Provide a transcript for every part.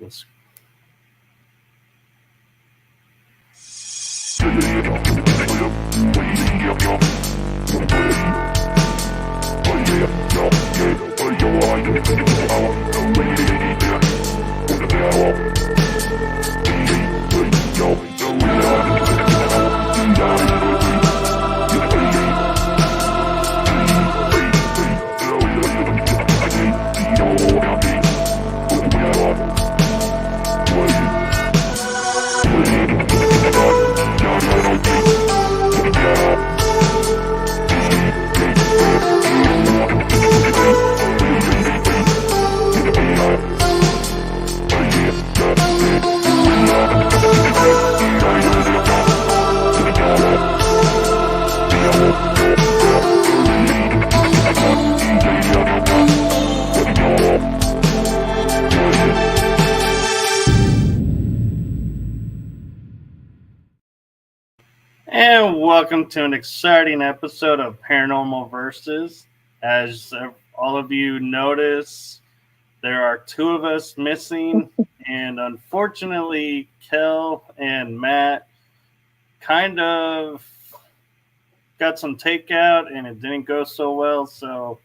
Let's And welcome to an exciting episode of Paranormal Versus. As all of you notice, there are two of us missing, and unfortunately, Kell and Matt kind of got some takeout, and it didn't go so well. So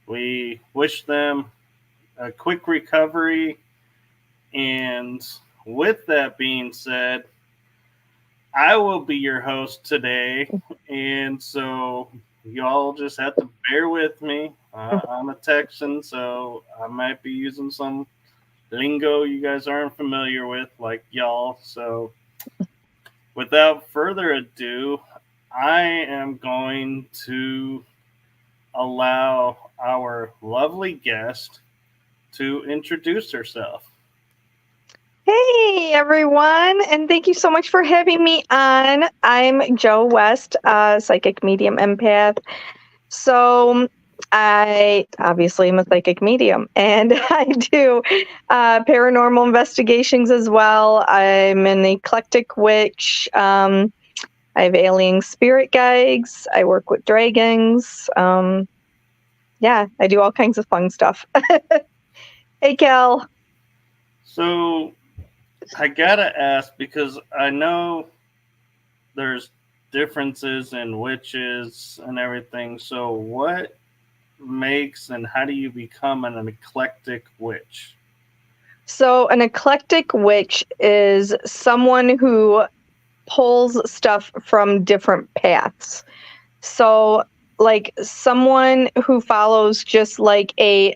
we wish them a quick recovery. And with that being said, I will be your host today, and so y'all just have to bear with me. I'm a Texan, so I might be using some lingo you guys aren't familiar with, like y'all. So without further ado, I am going to allow our lovely guest to introduce herself. Hey everyone, and thank you so much for having me on. I'm Joe West, psychic medium empath. So I obviously am a psychic medium, and I do paranormal investigations as well. I'm an eclectic witch. I have alien spirit guides. I work with dragons. Yeah, I do all kinds of fun stuff. Hey, Kel. So I gotta ask, because I know there's differences in witches and everything. So what makes and how do you become an eclectic witch? So an eclectic witch is someone who pulls stuff from different paths. So like someone who follows just like a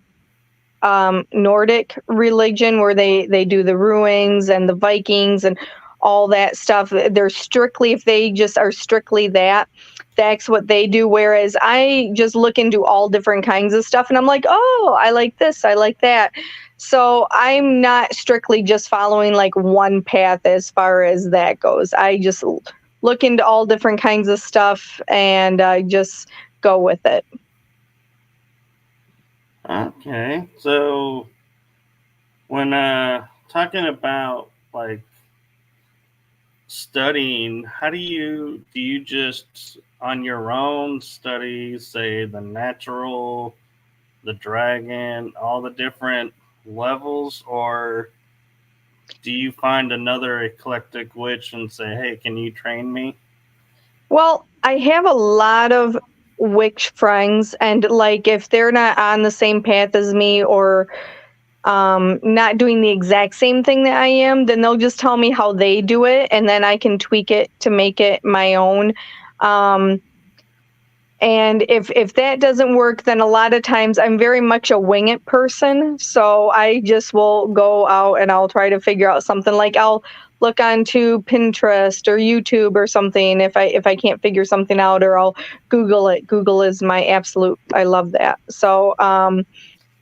Nordic religion where they do the ruins and the Vikings and all that stuff. They're strictly, if they just are strictly that, that's what they do. Whereas I just look into all different kinds of stuff and I'm like, oh, I like this, I like that. So I'm not strictly just following like one path as far as that goes. I just look into all different kinds of stuff and I just go with it. Okay, so when talking about like studying, how do you just on your own study, say the natural, the dragon, all the different levels, or do you find another eclectic witch and say, hey, can you train me? Well, I have a lot of witch friends, and like if they're not on the same path as me or not doing the exact same thing that I am, then they'll just tell me how they do it, and then I can tweak it to make it my own. And if that doesn't work, then a lot of times I'm very much a wing it person. So I just will go out and I'll try to figure out something. Like I'll look onto Pinterest or YouTube or something if I can't figure something out, or I'll Google it. Google is my absolute, I love that. So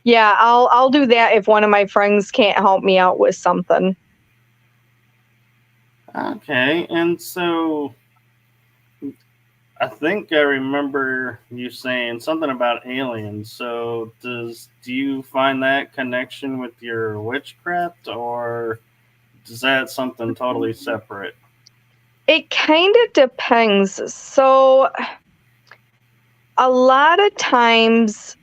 yeah, I'll do that if one of my friends can't help me out with something. Okay, and so I think I remember you saying something about aliens. So do you find that connection with your witchcraft, or is that something totally separate? It kind of depends. So a lot of times,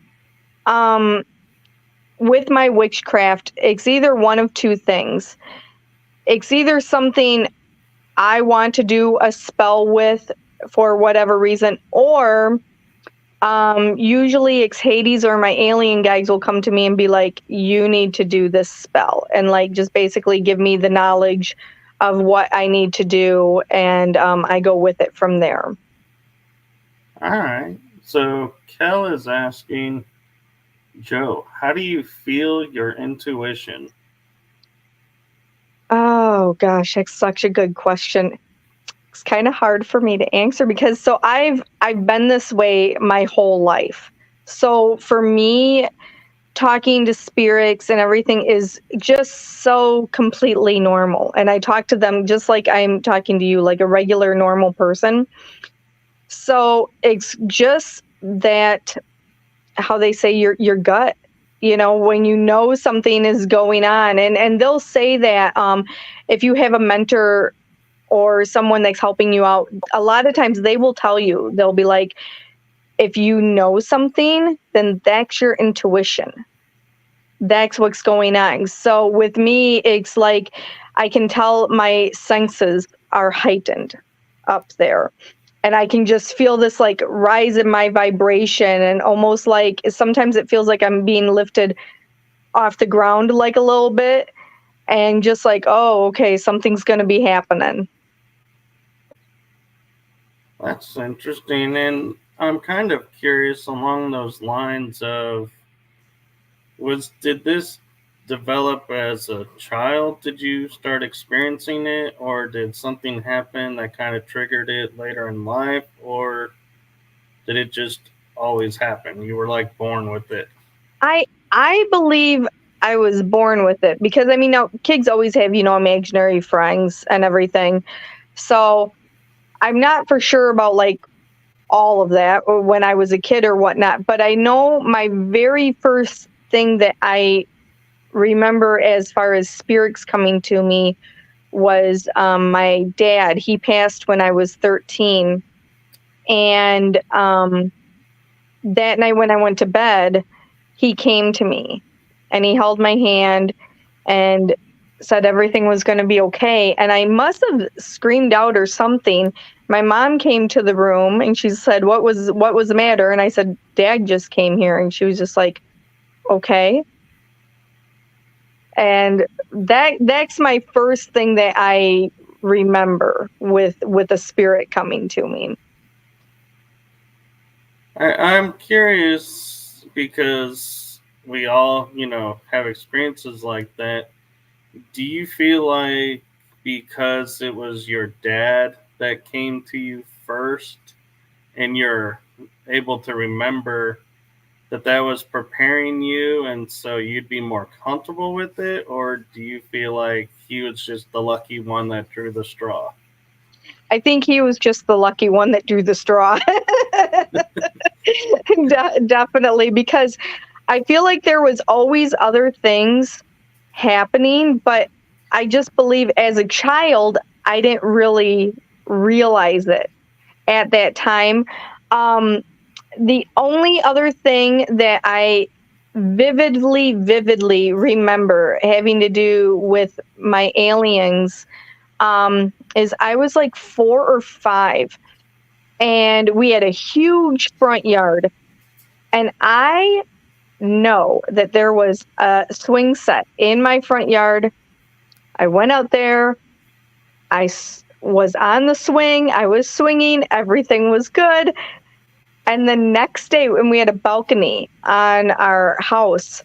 with my witchcraft, it's either one of two things. It's either something I want to do a spell with for whatever reason, or usually it's Hades or my alien guides will come to me and be like, you need to do this spell, and like just basically give me the knowledge of what I need to do, and I go with it from there. All right. So Kell is asking, Joe, how do you feel your intuition? Oh gosh, that's such a good question. It's kind of hard for me to answer because so I've been this way my whole life. So for me, talking to spirits and everything is just so completely normal. And I talk to them just like I'm talking to you, like a regular normal person. So it's just that, how they say, your gut, when you know something is going on. And they'll say that if you have a mentor or someone that's helping you out, a lot of times they will tell you, they'll be like, if you know something, then that's your intuition. That's what's going on. So with me, it's like I can tell my senses are heightened up there. And I can just feel this like rise in my vibration, and almost like sometimes it feels like I'm being lifted off the ground like a little bit, and just like, oh, okay, something's going to be happening. That's interesting. And I'm kind of curious along those lines of, did this develop as a child? Did you start experiencing it, or did something happen that kind of triggered it later in life, or did it just always happen? You were like born with it. I believe I was born with it because I mean, now kids always have, imaginary friends and everything. So I'm not for sure about like all of that or when I was a kid or whatnot, but I know my very first thing that I remember as far as spirits coming to me was my dad. He passed when I was 13. And that night when I went to bed, he came to me and he held my hand and said everything was going to be okay. And I must have screamed out or something. My mom came to the room and she said, what was the matter? And I said, Dad just came here. And she was just like, okay. And that's my first thing that I remember with a spirit coming to me. I'm curious because we all, have experiences like that. Do you feel like because it was your dad that came to you first and you're able to remember that was preparing you and so you'd be more comfortable with it? Or do you feel like he was just the lucky one that drew the straw? I think he was just the lucky one that drew the straw. Definitely, because I feel like there was always other things happening, but I just believe as a child, I didn't really realize it at that time. The only other thing that I vividly remember having to do with my aliens is I was like 4 or 5, and we had a huge front yard, and I know that there was a swing set in my front yard. I went out there. I was on the swing. I was swinging. Everything was good. And the next day, when we had a balcony on our house,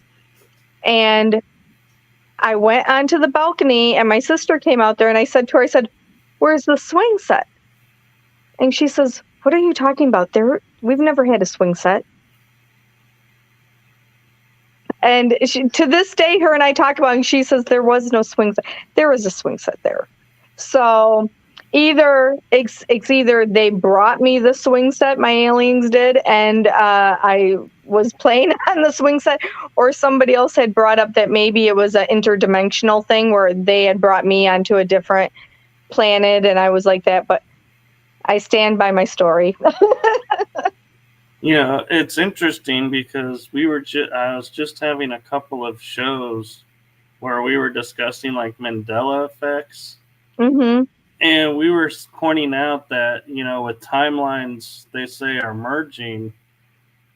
and I went onto the balcony, and my sister came out there, and I said to her, where's the swing set? And she says, what are you talking about? We've never had a swing set. And to this day, her and I talk about it, and she says there was no swing set. There was a swing set there. So it's either they brought me the swing set, my aliens did, and I was playing on the swing set, or somebody else had brought up that maybe it was an interdimensional thing where they had brought me onto a different planet, and I was like that. But I stand by my story. It's interesting because I was just having a couple of shows where we were discussing like Mandela effects, Mm-hmm. and we were pointing out that with timelines they say are merging,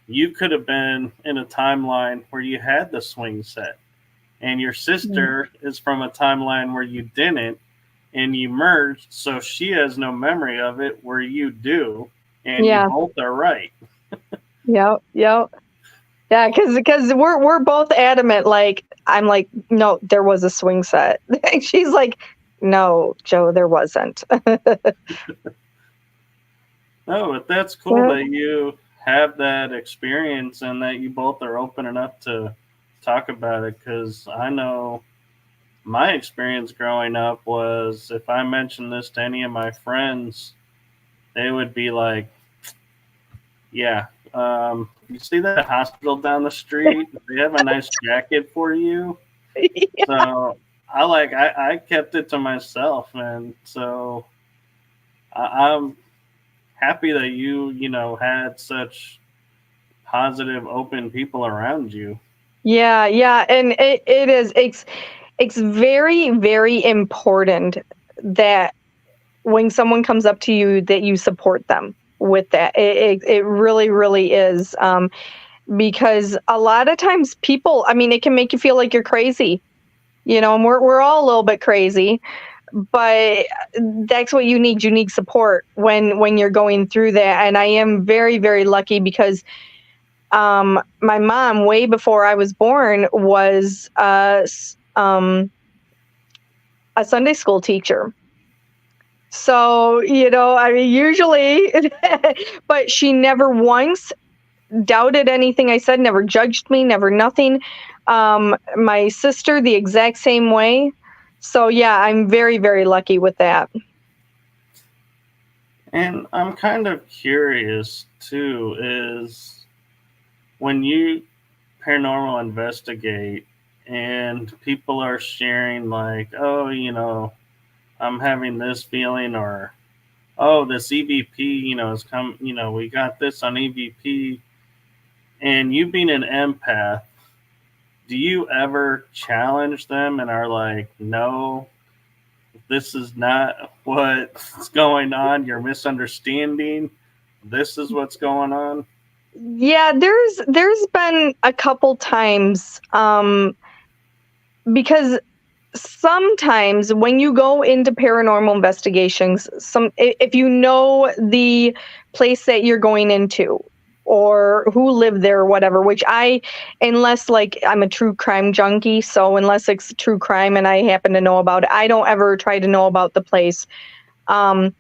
you could have been in a timeline where you had the swing set, and your sister is from a timeline where you didn't, and you merged, so she has no memory of it where you do, and you Yeah. both are right. Yep. Yep. Yeah, because we're both adamant. Like I'm like, no, there was a swing set. And she's like, no, Joe, there wasn't. No, but that's cool Yeah. that you have that experience and that you both are open enough to talk about it. Because I know my experience growing up was if I mentioned this to any of my friends, they would be like, "Yeah, you see that hospital down the street? They have a nice jacket for you." So I kept it to myself, and so I'm happy that you had such positive, open people around you. Yeah, yeah, and it is it's very very important that when someone comes up to you that you support them with that. It really really is, because a lot of times people, I mean, it can make you feel like you're crazy, and we're all a little bit crazy, but that's what you need. You need support when you're going through that, and I am very very lucky because my mom, way before I was born, was a Sunday school teacher. So, I mean, usually, but she never once doubted anything I said, never judged me, never nothing. My sister, the exact same way. So, yeah, I'm very, very lucky with that. And I'm kind of curious too, is when you paranormal investigate and people are sharing like, oh, I'm having this feeling, or oh, this EVP, has come, we got this on EVP, and you being an empath, do you ever challenge them and are like, no, this is not what's going on, you're misunderstanding, this is what's going on? Yeah, there's been a couple times, because sometimes when you go into paranormal investigations, if you know the place that you're going into or who lived there or whatever, which unless like I'm a true crime junkie, so unless it's true crime and I happen to know about it, I don't ever try to know about the place. um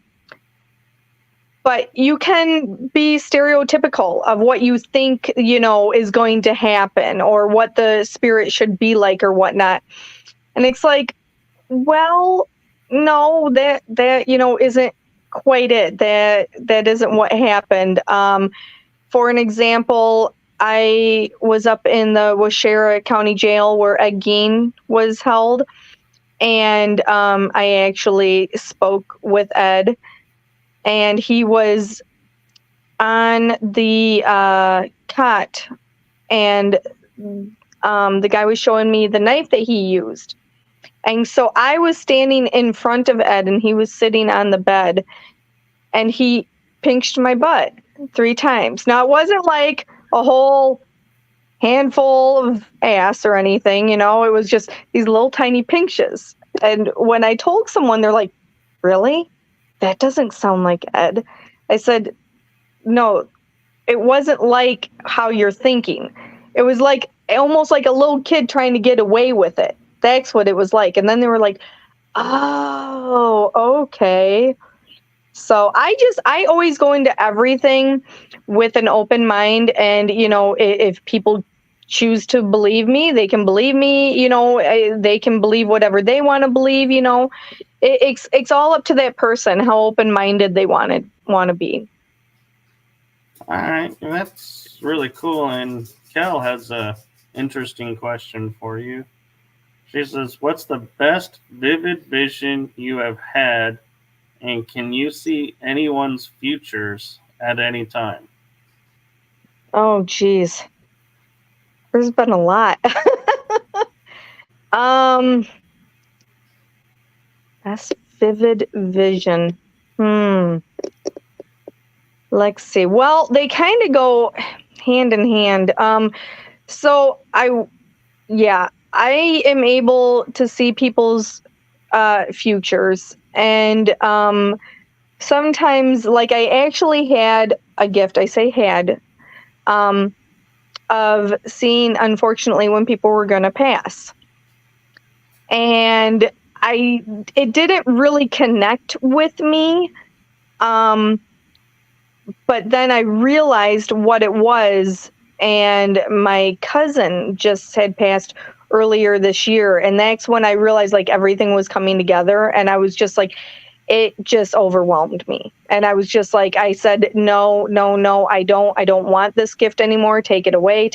but you can be stereotypical of what you think is going to happen or what the spirit should be like or whatnot, and it's like, well, no, that isn't quite it. That isn't what happened. For an example, I was up in the Washera County Jail where Ed Gein was held, and I actually spoke with Ed, and he was on the cot, and the guy was showing me the knife that he used. And so I was standing in front of Ed and he was sitting on the bed, and he pinched my butt 3 times. Now, it wasn't like a whole handful of ass or anything, it was just these little tiny pinches. And when I told someone, they're like, really? That doesn't sound like Ed. I said, no, it wasn't like how you're thinking. It was like almost like a little kid trying to get away with it. That's what it was like. And then they were like, oh, okay. So I always go into everything with an open mind, and if people choose to believe me, they can believe me. They can believe whatever they want to believe. It's all up to that person how open minded they want to be. All right, that's really cool. And Kel has a interesting question for you. She says, what's the best vivid vision you have had, and can you see anyone's futures at any time? Oh, geez. There's been a lot. Best vivid vision. Let's see. Well, they kind of go hand in hand. So I am able to see people's futures, and sometimes, like, I actually had a gift. I say had, of seeing, unfortunately, when people were going to pass, and it didn't really connect with me. But then I realized what it was, and my cousin just had passed earlier this year, and that's when I realized, like, everything was coming together, and I was just like, it just overwhelmed me. And I was just like, I said, no, I don't want this gift anymore. Take it away.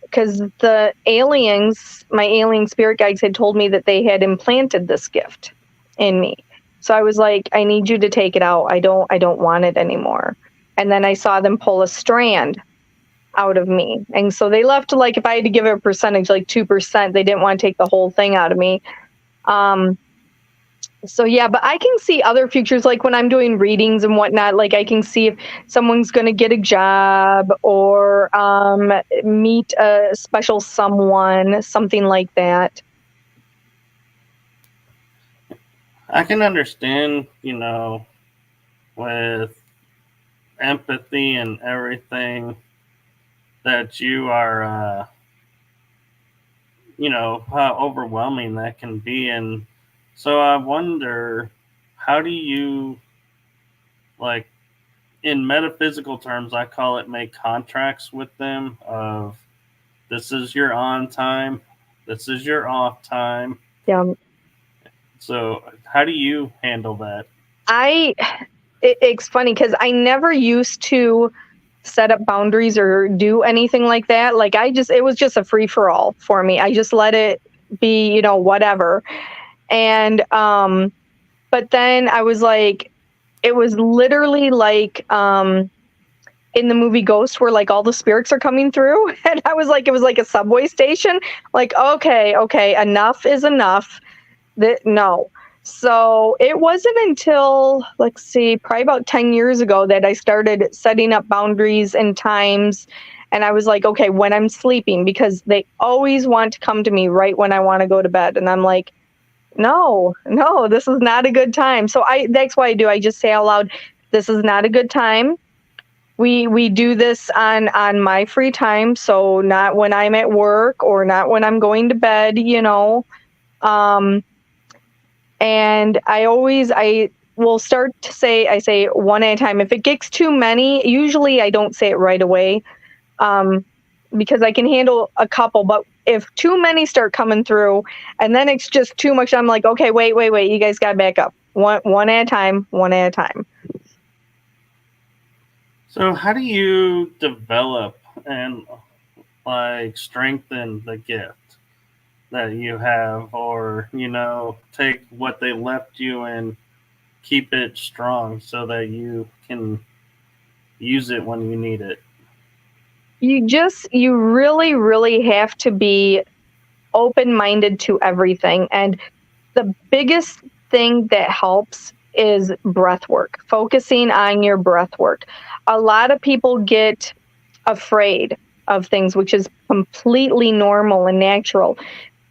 Because the aliens, my alien spirit guides, had told me that they had implanted this gift in me. So I was like, I need you to take it out. I don't want it anymore. And then I saw them pull a strand out of me. And so they left, like, if I had to give it a percentage, like 2%, they didn't want to take the whole thing out of me. So yeah, but I can see other futures, like when I'm doing readings and whatnot, like I can see if someone's going to get a job or meet a special someone, something like that. I can understand, with empathy and everything that you are, how overwhelming that can be. And so I wonder, how do you, like, in metaphysical terms, I call it make contracts with them of, this is your on time, this is your off time. Yeah. So how do you handle that? It's funny because I never used to set up boundaries or do anything like that. Like, it was just a free for all for me. I just let it be, whatever. And, but then I was like, it was literally like, in the movie Ghost, where, like, all the spirits are coming through. And I was like, it was like a subway station. Like, okay, enough is enough. No. So it wasn't until, let's see, probably about 10 years ago that I started setting up boundaries and times. And I was like, okay, when I'm sleeping, because they always want to come to me right when I want to go to bed. And I'm like, no, this is not a good time. So that's why I just say out loud, this is not a good time. We do this on my free time. So not when I'm at work or not when I'm going to bed, and I will start to say, I say one at a time. If it gets too many, usually I don't say it right away, because I can handle a couple. But if too many start coming through and then it's just too much, I'm like, okay, wait. You guys got to back up. One at a time. So how do you develop and, like, strengthen the gift that you have, or, take what they left you and keep it strong so that you can use it when you need it? You really, really have to be open-minded to everything. And the biggest thing that helps is breath work, focusing on your breath work. A lot of people get afraid of things, which is completely normal and natural.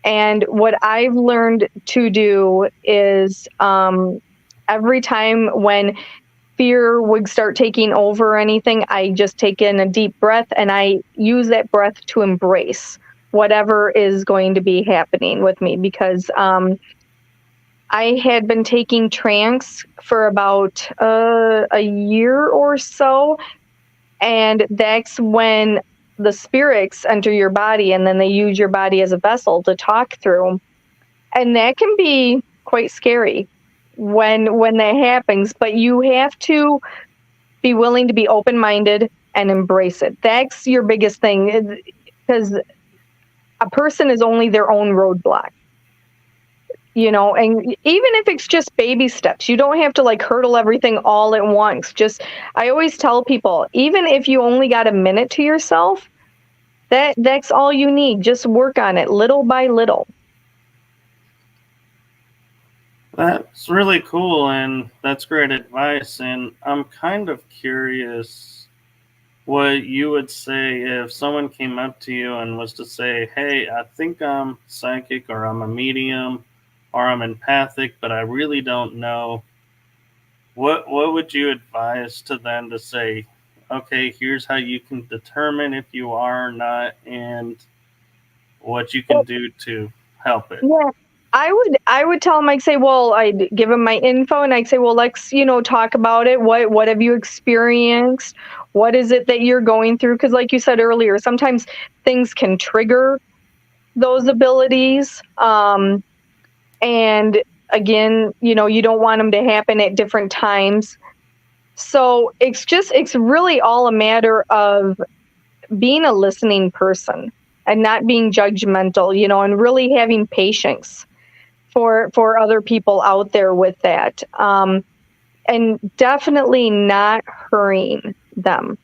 And what I've learned to do is, every time when fear would start taking over or anything, I just take in a deep breath and I use that breath to embrace whatever is going to be happening with me. Because I had been taking trance for about a year or so, and that's when the spirits enter your body, and then they use your body as a vessel to talk through. And that can be quite scary when that happens, but you have to be willing to be open-minded and embrace it. That's your biggest thing, because a person is only their own roadblock. And even if it's just baby steps, you don't have to like hurdle everything all at once. I always tell people, even if you only got a minute to yourself, that's all you need. Just work on it little by little. That's really cool, and that's great advice. And I'm kind of curious what you would say if someone came up to you and was to say, "Hey, I think I'm psychic, or I'm a medium, or I'm empathic, but I really don't know." What would you advise to them to say? Okay, here's how you can determine if you are or not, and what you can do to help it. Yeah. I would tell him, I'd say, well, I'd give him my info and I'd say, well, let's, talk about it. What have you experienced? What is it that you're going through? Because like you said earlier, sometimes things can trigger those abilities. And again, you don't want them to happen at different times. So it's really all a matter of being a listening person and not being judgmental, and really having patience for other people out there with that, and definitely not hurrying them,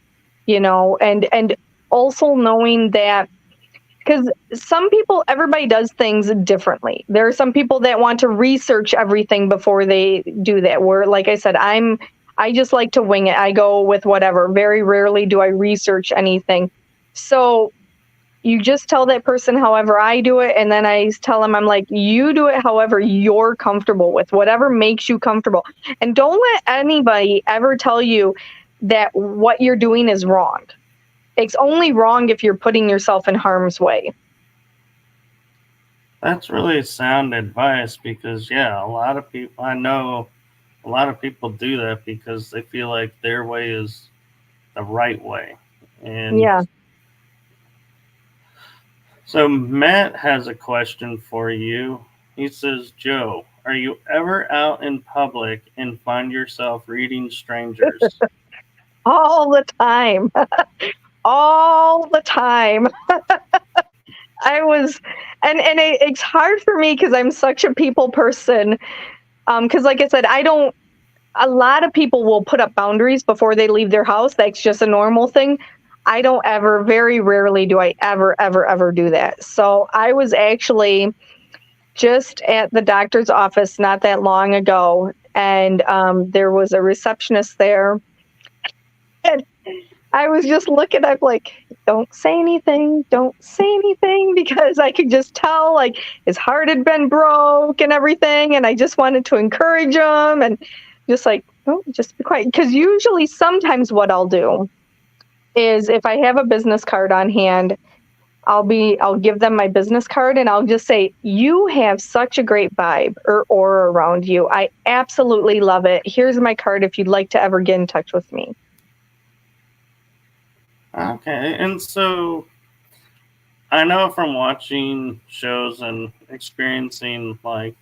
and also knowing that, because everybody does things differently. There are some people that want to research everything before they do that, where, like I said, I just like to wing it. I go with whatever. Very rarely do I research anything. So you just tell that person however I do it, and then I tell them, I'm like, you do it however you're comfortable with, whatever makes you comfortable. And don't let anybody ever tell you that what you're doing is wrong. It's only wrong if you're putting yourself in harm's way. That's really sound advice because, yeah, I know a lot of people do that because they feel like their way is the right way. And Yeah. so Matt has a question for you. He says, Joe, are you ever out in public and find yourself reading strangers? All the time. All the time. I was, it's hard for me because I'm such a people person. Because like I said, a lot of people will put up boundaries before they leave their house. That's just a normal thing. I don't ever, very rarely do I ever do that. So I was actually just at the doctor's office not that long ago, and there was a receptionist there. And I was just looking, I'm like, don't say anything, because I could just tell, like, his heart had been broke and everything, and I just wanted to encourage him, and just like, oh, just be quiet. Because usually, sometimes what I'll do is, if I have a business card on hand, I'll give them my business card, and I'll just say, you have such a great vibe or aura around you. I absolutely love it. Here's my card if you'd like to ever get in touch with me. Okay, and so I know from watching shows and experiencing like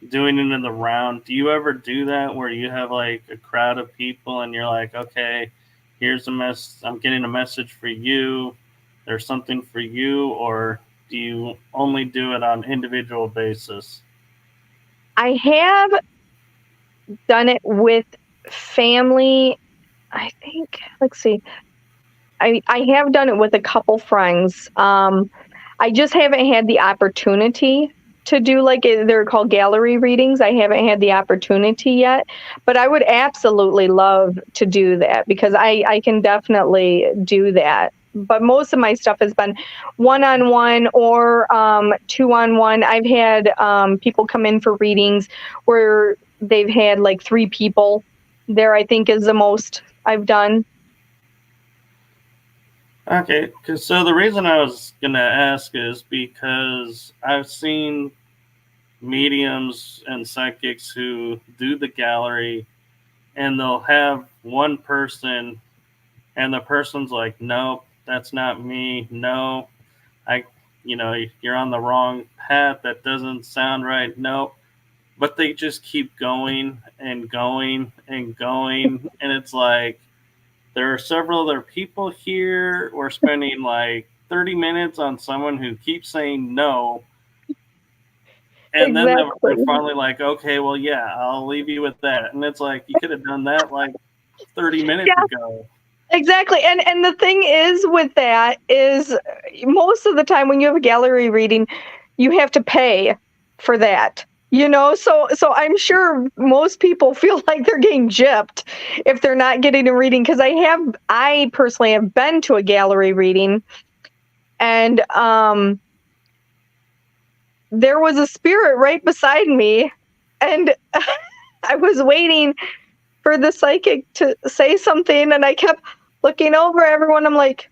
doing it in the round, do you ever do that where you have like a crowd of people and you're like, okay, here's I'm getting a message for you, there's something for you, or do you only do it on individual basis? I have done it with family. I think, let's see. I have done it with a couple friends. I just haven't had the opportunity to do, like, they're called gallery readings. I haven't had the opportunity yet, but I would absolutely love to do that because I can definitely do that. But most of my stuff has been one-on-one or two-on-one. I've had people come in for readings where they've had like 3 people there, I think is the most I've done. Okay, so the reason I was gonna ask is because I've seen mediums and psychics who do the gallery, and they'll have one person, and the person's like, "Nope, that's not me. No, I, you're on the wrong path. That doesn't sound right. Nope." But they just keep going and going and going, and it's like there are several other people here. We're spending like 30 minutes on someone who keeps saying no. And then Exactly. they're finally like, okay, well, yeah, I'll leave you with that. And it's like, you could have done that like 30 minutes Yeah, ago. exactly. And the thing is with that is most of the time when you have a gallery reading, you have to pay for that. So I'm sure most people feel like they're getting gypped if they're not getting a reading, because I personally have been to a gallery reading, and there was a spirit right beside me, and I was waiting for the psychic to say something, and I kept looking over everyone. I'm like,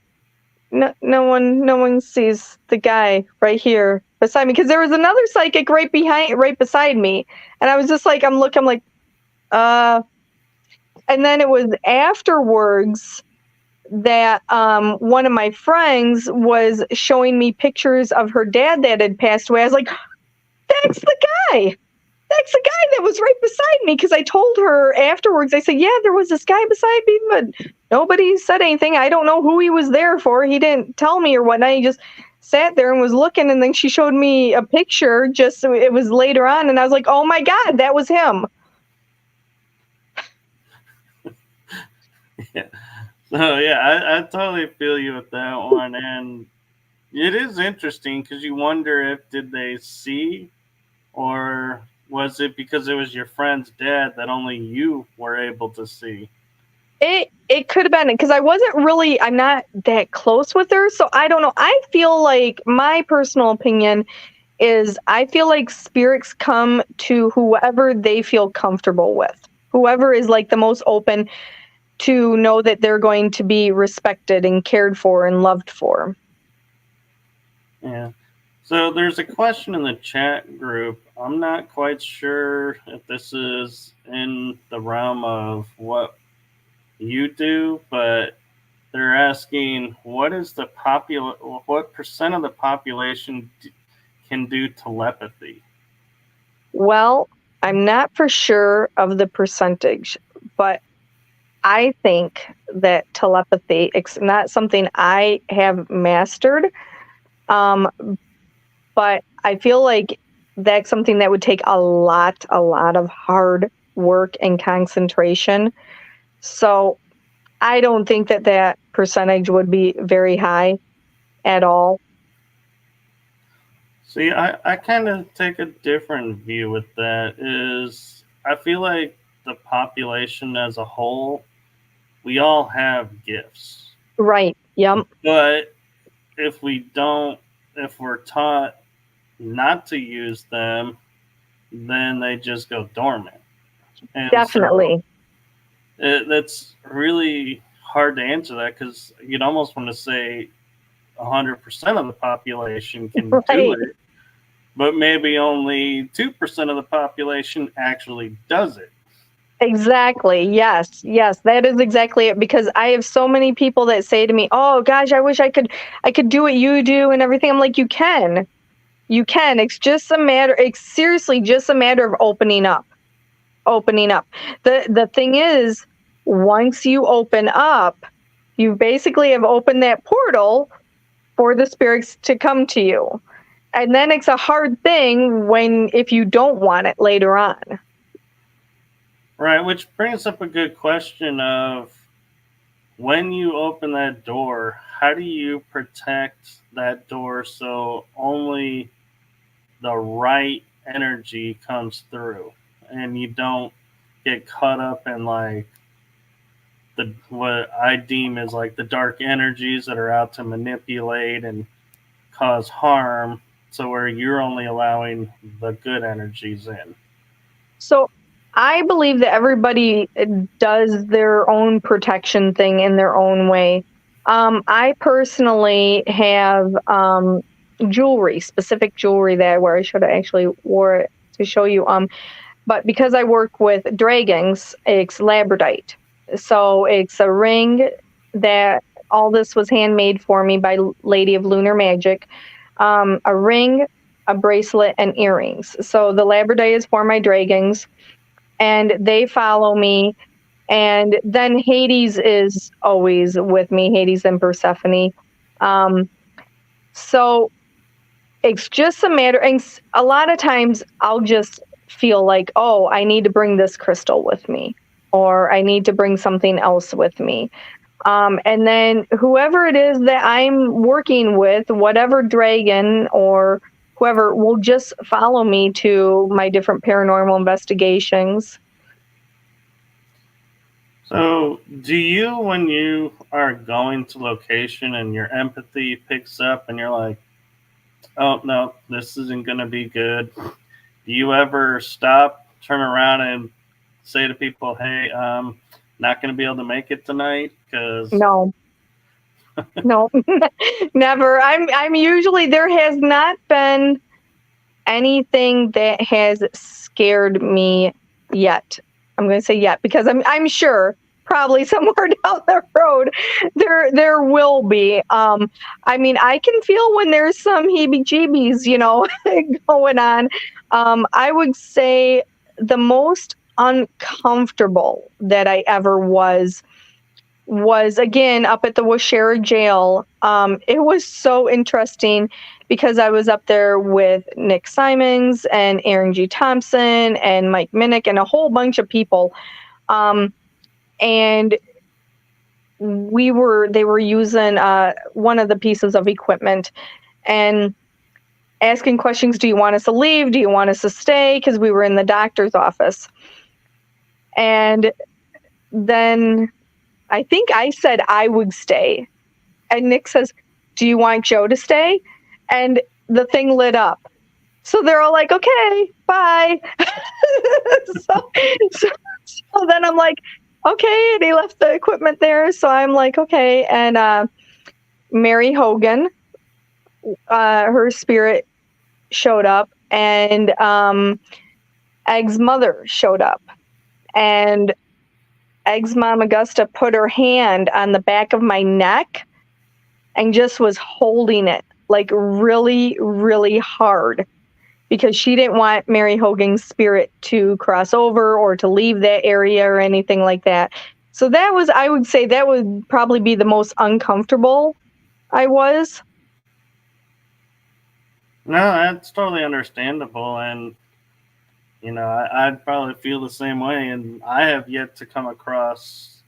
no one sees the guy right here beside me, because there was another psychic right beside me, and I was just like, I'm like, and then it was afterwards that one of my friends was showing me pictures of her dad that had passed away. I was like, that's the guy. That's the guy that was right beside me, because I told her afterwards, I said, yeah, there was this guy beside me, but nobody said anything. I don't know who he was there for. He didn't tell me or whatnot. He just sat there and was looking, and then she showed me a picture, just so it was later on, and I was like, oh my God, that was him. Yeah. So, yeah, I totally feel you with that one. And it is interesting because you wonder if did they see, or was it because it was your friend's dad that only you were able to see? It could have been, because I'm not that close with her, so I don't know. I feel like, my personal opinion is, I feel like spirits come to whoever they feel comfortable with, whoever is like the most open to know that they're going to be respected and cared for and loved for. Yeah. So there's a question in the chat group. I'm not quite sure if this is in the realm of what you do, but they're asking what percent of the population can do telepathy? Well, I'm not for sure of the percentage, but I think that telepathy, it's not something I have mastered, but I feel like that's something that would take a lot of hard work and concentration. So I don't think that percentage would be very high at all. See, I kind of take a different view with that. Is I feel like the population as a whole, we all have gifts. Right. Yep. But if we don't, if we're taught not to use them, then they just go dormant. And so Definitely. that's really hard to answer that, because you'd almost want to say 100% of the population can do Right. it, but maybe only 2% of the population actually does it. Exactly. Yes. Yes. That is exactly it. Because I have so many people that say to me, "Oh gosh, I wish I could do what you do and everything." I'm like, you can. You can. It's seriously just a matter of opening up. Opening up. The thing is, once you open up, you basically have opened that portal for the spirits to come to you. And then it's a hard thing if you don't want it later on. Right, which brings up a good question of, when you open that door, how do you protect that door so only the right energy comes through and you don't get caught up in like the what I deem as like the dark energies that are out to manipulate and cause harm, so where you're only allowing the good energies in? So I believe that everybody does their own protection thing in their own way. I personally have specific jewelry that I wear. I should have actually wore it to show you. But because I work with dragons, it's labradorite. So it's a ring that all this was handmade for me by Lady of Lunar Magic. A ring, a bracelet, and earrings. So the labradorite is for my dragons, and they follow me. And then Hades is always with me, Hades and Persephone. So It's just a matter, and a lot of times I'll just feel like, oh, I need to bring this crystal with me, or I need to bring something else with me. And then whoever it is that I'm working with, whatever dragon or whoever, will just follow me to my different paranormal investigations. So, do you, when you are going to location and your empathy picks up and you're like, oh, no, this isn't going to be good? Do you ever stop, turn around, and say to people, hey, not going to be able to make it tonight? Because No, no, never. I'm usually, there has not been anything that has scared me yet. I'm going to say yet because I'm sure probably somewhere down the road there will be. I mean, I can feel when there's some heebie-jeebies, going on. I would say the most uncomfortable that I ever was again up at the Washera jail. It was so interesting because I was up there with Nick Simons and Aaron G. Thompson and Mike Minnick and a whole bunch of people. And they were using one of the pieces of equipment and asking questions. Do you want us to leave? Do you want us to stay? Because we were in the doctor's office. And then I think I said I would stay. And Nick says, do you want Joe to stay? And the thing lit up. So they're all like, okay, bye. so then I'm like, okay. And he left the equipment there. So I'm like, okay. And Mary Hogan, her spirit showed up. And Egg's mother showed up. And Egg's mom, Augusta, put her hand on the back of my neck and just was holding it like really, really hard because she didn't want Mary Hogan's spirit to cross over or to leave that area or anything like that. So that was, I would say that would probably be the most uncomfortable I was. no, that's totally understandable. And, I'd probably feel the same way. And I have yet to come across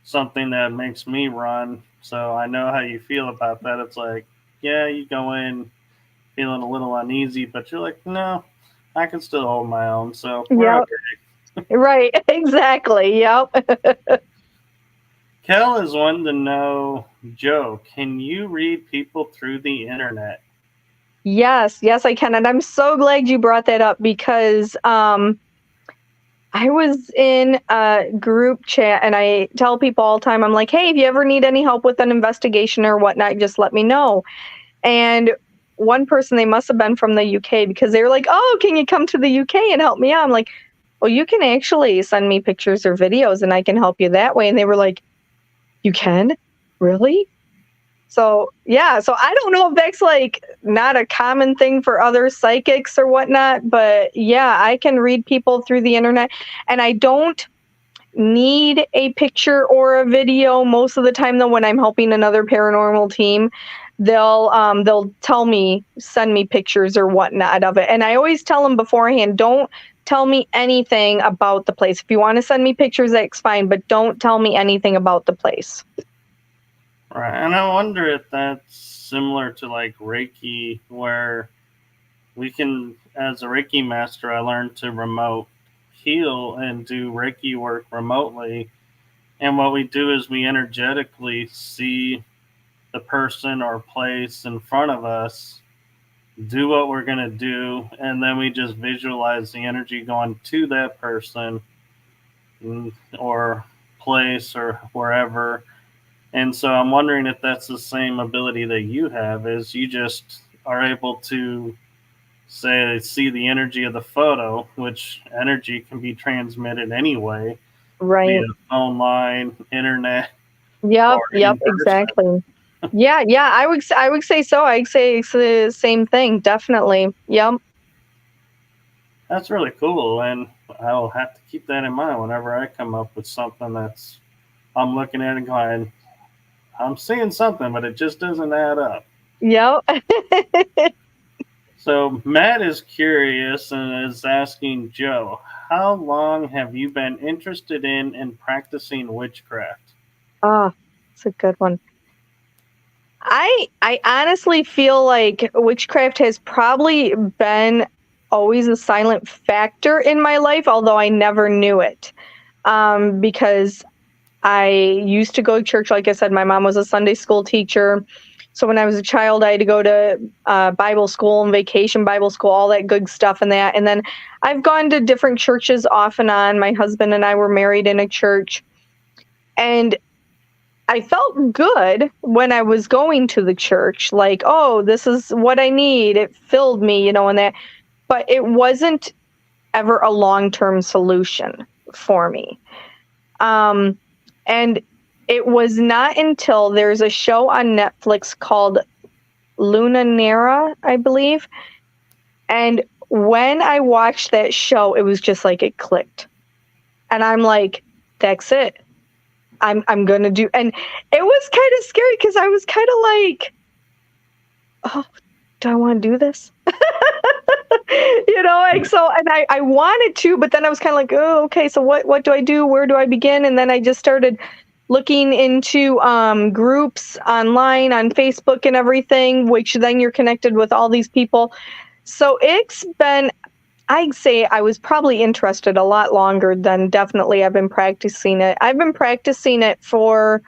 something that makes me run. So I know how you feel about that. It's like, yeah, you go in feeling a little uneasy, but you're like, no, I can still hold my own. So we're Yep. okay. Right. Exactly. Yep. Kel is wanting to know, Joe, can you read people through the internet? Yes, I can. And I'm so glad you brought that up because I was in a group chat and I tell people all the time, I'm like, hey, if you ever need any help with an investigation or whatnot, just let me know. And one person, they must have been from the UK because they were like, oh, can you come to the UK and help me out? I'm like, well, you can actually send me pictures or videos and I can help you that way. And they were like, you can? Really? So, yeah, so I don't know if that's like not a common thing for other psychics or whatnot, but yeah, I can read people through the internet and I don't need a picture or a video most of the time though. When I'm helping another paranormal team, they'll tell me, send me pictures or whatnot of it. And I always tell them beforehand, don't tell me anything about the place. If you want to send me pictures, that's fine, but don't tell me anything about the place. Right. And I wonder if that's similar to like Reiki, where we can, as a Reiki master, I learned to remote heal and do Reiki work remotely. And what we do is we energetically see the person or place in front of us, do what we're going to do, and then we just visualize the energy going to that person or place or wherever. And so I'm wondering if that's the same ability that you have, is you just are able to say see the energy of the photo, which energy can be transmitted anyway, Right. via phone line, internet. Yep, exactly. Yeah, I would say so. I'd say it's the same thing, definitely. Yep. That's really cool, and I'll have to keep that in mind whenever I come up with something that's I'm looking at and going, I'm seeing something, but it just doesn't add up. Yep. So Matt is curious and is asking Joe, how long have you been interested in and practicing witchcraft? Ah, it's a good one. I honestly feel like witchcraft has probably been always a silent factor in my life, although I never knew it. Because I used to go to church. Like I said, my mom was a Sunday school teacher. So when I was a child, I had to go to Bible school and vacation Bible school, all that good stuff and that. And then I've gone to different churches off and on. My husband and I were married in a church. And I felt good when I was going to the church, like, oh, this is what I need. It filled me, and that, but it wasn't ever a long-term solution for me. Um, and it was not until there's a show on Netflix called Luna Nera, I believe. And when I watched that show, it was just like it clicked. And I'm like, that's it. I'm gonna do, and it was kind of scary because I was kind of like, oh, do I want to do this? Like so, and I wanted to, but then I was kind of like, oh, okay, so what do I do? Where do I begin? And then I just started looking into groups online on Facebook and everything, which then you're connected with all these people. So it's been, I'd say I was probably interested a lot longer than definitely I've been practicing it. I've been practicing it for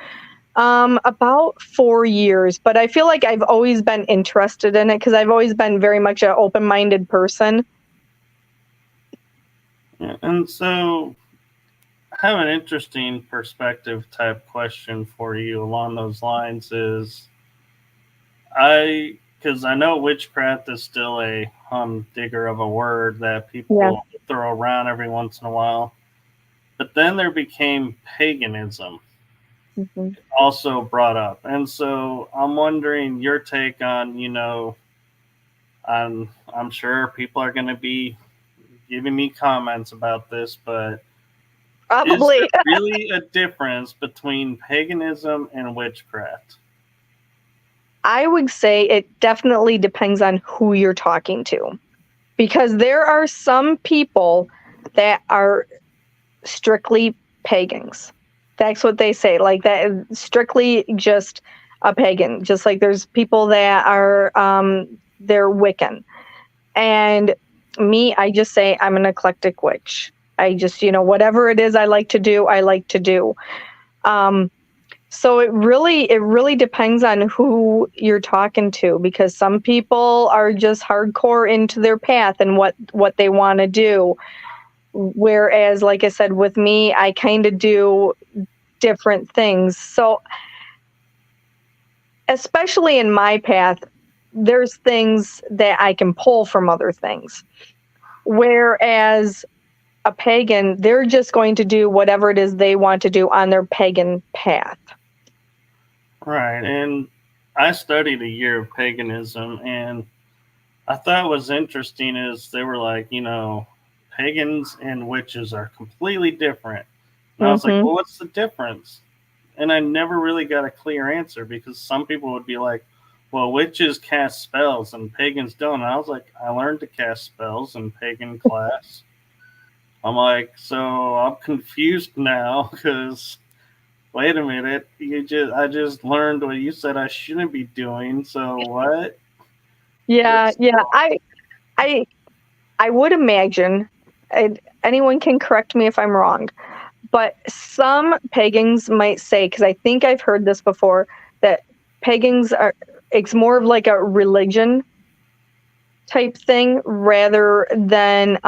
about 4 years, but I feel like I've always been interested in it because I've always been very much an open-minded person. Yeah, and so I have an interesting perspective type question for you along those lines is because I know witchcraft is still a humdinger of a word that Yeah. people throw around every once in a while. But then there became paganism, Mhm. also brought up. And so I'm wondering your take on, I'm sure people are going to be giving me comments about this, but is there Probably. really a difference between paganism and witchcraft? I would say it definitely depends on who you're talking to, because there are some people that are strictly pagans. That's what they say, like that, strictly just a pagan. Just like there's people that are they're Wiccan. And me, I just say I'm an eclectic witch. I just, whatever it is I like to do, I like to do. Um, so it really depends on who you're talking to, because some people are just hardcore into their path and what they want to do. Whereas, like I said, with me, I kind of do different things. So, especially in my path, there's things that I can pull from other things. Whereas a pagan, they're just going to do whatever it is they want to do on their pagan path. Right. And I studied a year of paganism, and I thought what was interesting is they were like, pagans and witches are completely different. And I was like, Hmm. well, what's the difference? And I never really got a clear answer because some people would be like, well, witches cast spells and pagans don't. And I was like, I learned to cast spells in pagan class. I'm like, so I'm confused now because wait a minute, I just learned what you said I shouldn't be doing. So what? Yeah, What's yeah. I I would imagine, anyone can correct me if I'm wrong, but some pagans might say, because I think I've heard this before, that pagans are, it's more of like a religion type thing rather than,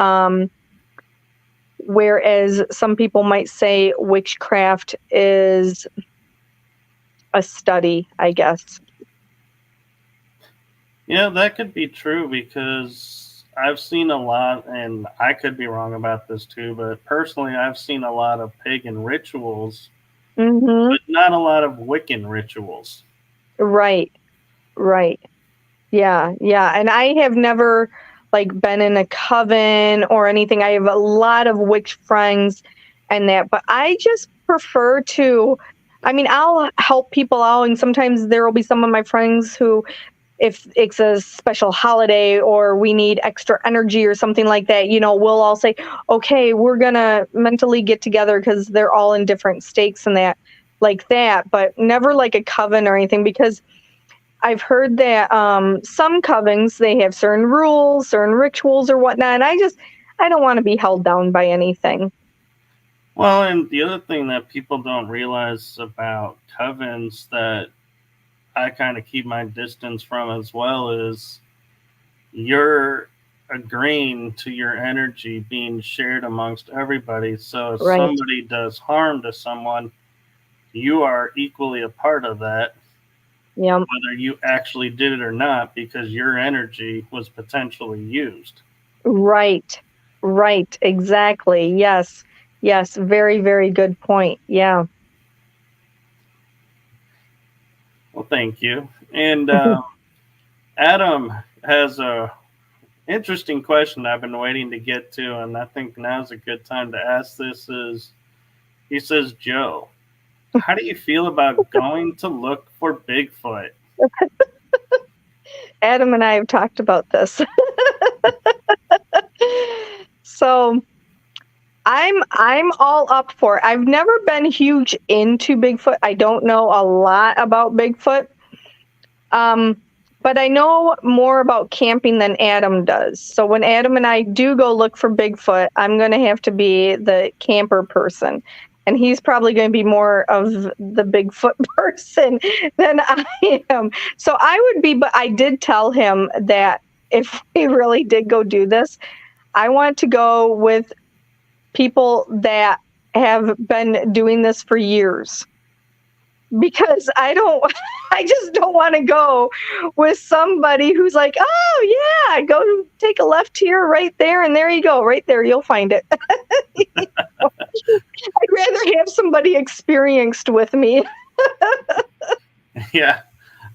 whereas some people might say witchcraft is a study, I guess. Yeah, that could be true because I've seen a lot, and I could be wrong about this too, but personally, I've seen a lot of pagan rituals, Hmm. but not a lot of Wiccan rituals. Right, right. Yeah, yeah. And I have never like been in a coven or anything. I have a lot of witch friends and that, but I just prefer to, I mean, I'll help people out, and sometimes there will be some of my friends who if it's a special holiday or we need extra energy or something like that, we'll all say, okay, we're going to mentally get together because they're all in different stakes and that, like that, but never like a coven or anything, because I've heard that some covens, they have certain rules, certain rituals or whatnot. And I don't want to be held down by anything. Well, and the other thing that people don't realize about covens that I kind of keep my distance from as well is you're agreeing to your energy being shared amongst everybody. So if Right. somebody does harm to someone, you are equally a part of that, Yeah. whether you actually did it or not, because your energy was potentially used. Right. Right. Exactly. Yes. Yes. Very, very good point. Yeah. Well, thank you. And Adam has a interesting question I've been waiting to get to, and I think now's a good time to ask this. Is he says, Joe, how do you feel about going to look for Bigfoot? Adam and I have talked about this. So I'm all up for it. I've never been huge into Bigfoot. I don't know a lot about Bigfoot. But I know more about camping than Adam does. So when Adam and I do go look for Bigfoot, I'm going to have to be the camper person. And he's probably going to be more of the Bigfoot person than I am. So I would be, but I did tell him that if we really did go do this, I want to go with people that have been doing this for years, because I just don't want to go with somebody who's like, oh yeah, go take a left here, right there, and there you go, right there, you'll find it. I'd rather have somebody experienced with me. Yeah,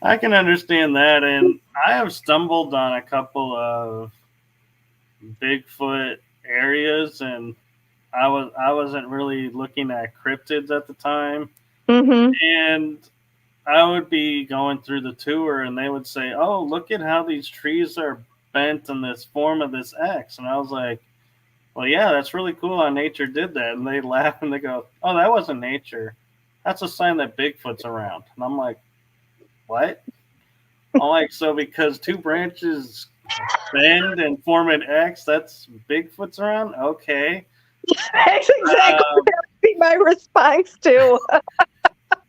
I can understand that. And I have stumbled on a couple of Bigfoot areas, and I wasn't really looking at cryptids at the time. Mm-hmm. And I would be going through the tour, and they would say, "Oh, look at how these trees are bent in this form of this X." And I was like, "Well, yeah, that's really cool how nature did that." And they laugh and they go, "Oh, that wasn't nature. That's a sign that Bigfoot's around." And I'm like, "What?" I'm like, "So because two branches bend and form an X, that's Bigfoot's around?" Okay. That's exactly Um, that would be my response too.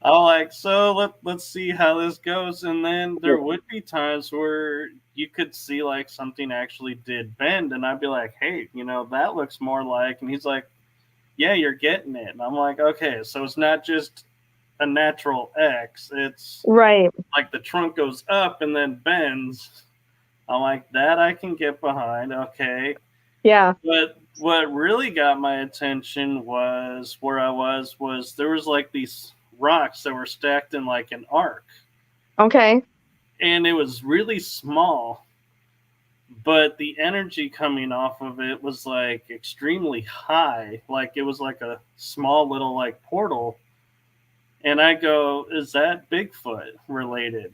I'm like, so let's see how this goes. And then there would be times where you could see like something actually did bend, and I'd be like, hey, that looks more like. And he's like, yeah, you're getting it. And I'm like, okay, so it's not just a natural X. It's Right. like the trunk goes up and then bends. I'm like, that I can get behind. Okay. Yeah. But what really got my attention was where I was there was like these rocks that were stacked in like an arc. Okay. And it was really small, but the energy coming off of it was like extremely high. Like it was like a small little like portal. And I go, is that Bigfoot related?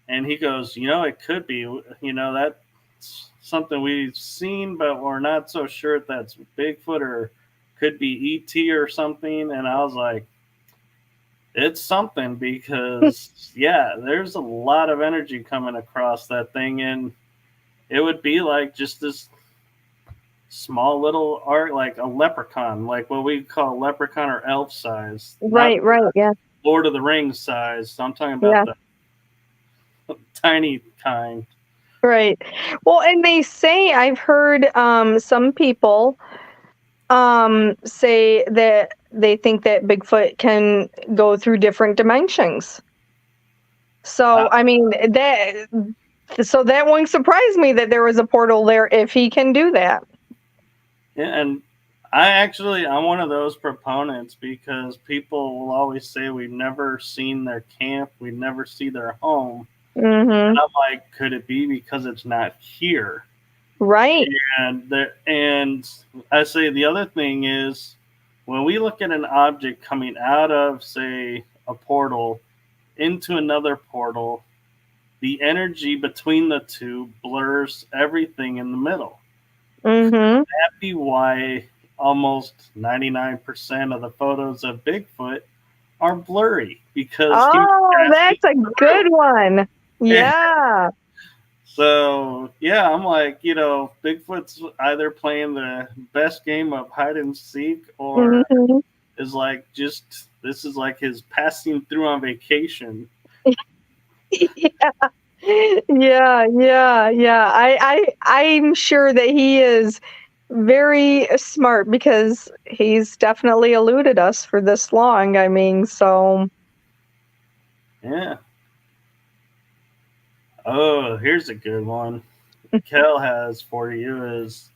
And he goes, it could be, that's something we've seen, but we're not so sure if that's Bigfoot or could be ET or something. And I was like, it's something because, yeah, there's a lot of energy coming across that thing. And it would be like just this small little art, like a leprechaun, like what we call leprechaun or elf size, not Right. Right. Yeah. Lord of the Rings size. So I'm talking Yeah. about the tiny kind. Right. Well, and they say, I've heard some people say that they think that Bigfoot can go through different dimensions. So, I mean, that won't surprise me that there was a portal there if he can do that. Yeah, and I'm one of those proponents because people will always say we've never seen their camp, we never see their home. Mm-hmm. And I'm like, could it be because it's not here? Right. And I say the other thing is when we look at an object coming out of, say, a portal into another portal, the energy between the two blurs everything in the middle. Mm-hmm. That be why almost 99% of the photos of Bigfoot are blurry because he was Oh, passing that's a good through. one. Yeah. So yeah, I'm like, Bigfoot's either playing the best game of hide and seek, or Mm-hmm. is like just this is like his passing through on vacation. Yeah. I'm sure that he is very smart because he's definitely eluded us for this long. I mean, so Yeah. Oh, here's a good one. Kel has for you is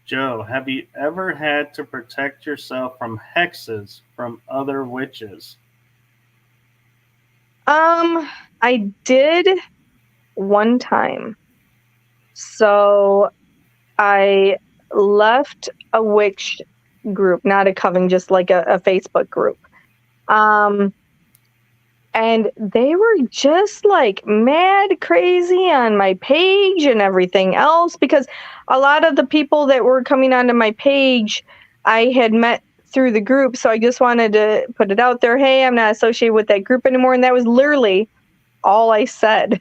Joe. Have you ever had to protect yourself from hexes from other witches? I did one time. So I left a witch group, not a coven, just like a Facebook group. Um, and they were just like mad crazy on my page and everything else because a lot of the people that were coming onto my page I had met through the group. So I just wanted to put it out there. Hey, I'm not associated with that group anymore. And that was literally all I said.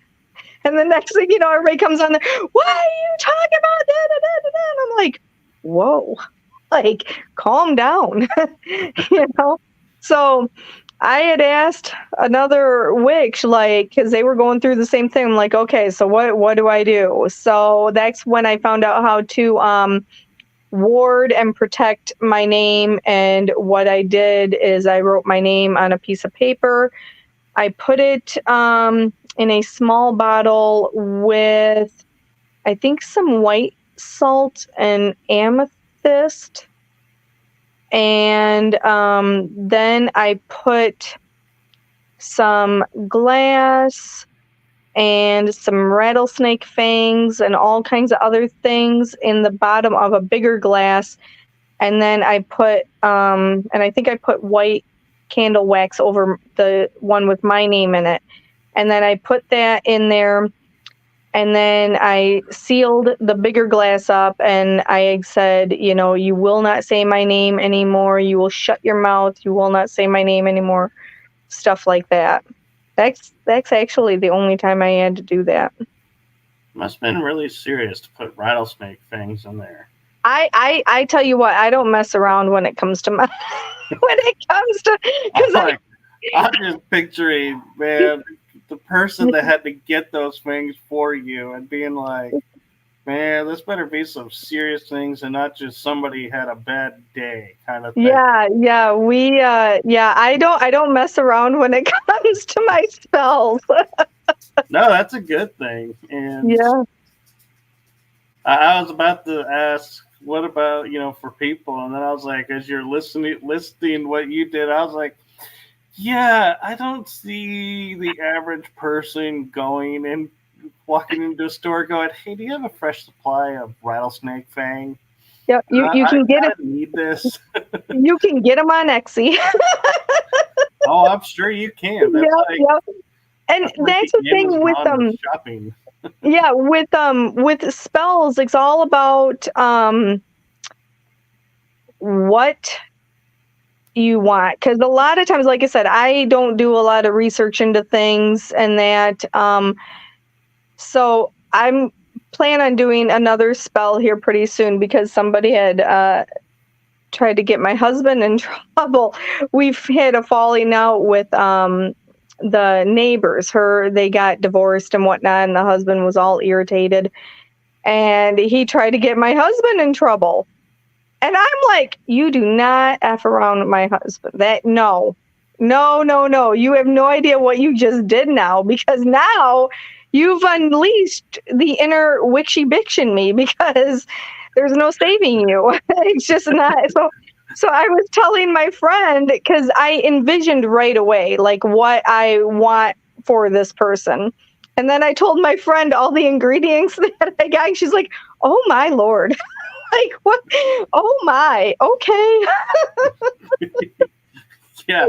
And the next thing you know, everybody comes on there, why are you talking about that? And I'm like, whoa, like, calm down, So I had asked another witch, like, because they were going through the same thing. I'm like, okay, so what do I do? So that's when I found out how to ward and protect my name. And what I did is I wrote my name on a piece of paper. I put it in a small bottle with, I think, some white salt and amethyst. And then I put some glass and some rattlesnake fangs and all kinds of other things in the bottom of a bigger glass. And then I put, and I think I put white candle wax over the one with my name in it. And then I put that in there. And then I sealed the bigger glass up and I said, you will not say my name anymore. You will shut your mouth. You will not say my name anymore. Stuff like that. That's actually the only time I had to do that. Must have been really serious to put rattlesnake fangs in there. I tell you what, I don't mess around when it comes to my because I'm just picturing, man, the person that had to get those things for you and being like, man, this better be some serious things and not just somebody had a bad day kind of thing. I don't mess around when it comes to my spells. No, that's a good thing. And yeah. I was about to ask, what about, for people? And then I was like, as you're listing what you did, I was like, yeah, I don't see the average person going and walking into a store going, hey, do you have a fresh supply of rattlesnake fang? Yep, you can get them. I need this. You can get them on Etsy. Oh, I'm sure you can. That's yep. And that's the thing with shopping. Yeah, with spells, it's all about what you want. Because a lot of times, like I said, I don't do a lot of research into things and that. So I'm plan on doing another spell here pretty soon because somebody had tried to get my husband in trouble. We've had a falling out with the neighbors. They got divorced and whatnot, and the husband was all irritated. And he tried to get my husband in trouble. And I'm like, you do not F around with my husband. No. You have no idea what you just did now, because now you've unleashed the inner witchy bitch in me, because there's no saving you. It's just not. So I was telling my friend, because I envisioned right away, like, what I want for this person. And then I told my friend all the ingredients that I got. And she's like, oh, my Lord. Like, what? Oh, my. Okay. Yeah.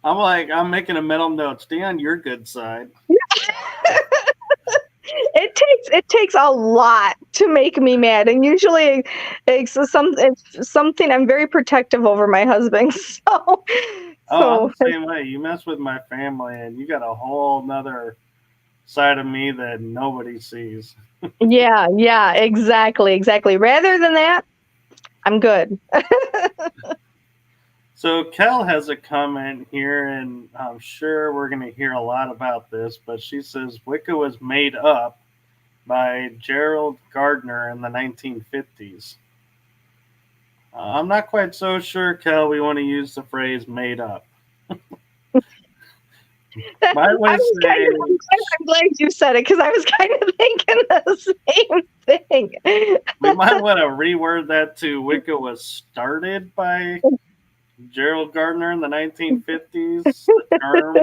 I'm making a mental note. Stay on your good side. It takes a lot to make me mad, and usually it's something. I'm very protective over my husband, so I'm so the same way. You mess with my family, and you got a whole nother side of me that nobody sees. yeah, exactly. Rather than that, I'm good. So Kel has a comment here, and I'm sure we're going to hear a lot about this, but she says Wicca was made up by Gerald Gardner in the 1950s. I'm not quite so sure, Kel, we want to use the phrase made up. Might want to say, I'm glad you said it because I was kind of thinking the same thing. we might want to reword that to Wicca was started by Gerald Gardner in the 1950s. The term.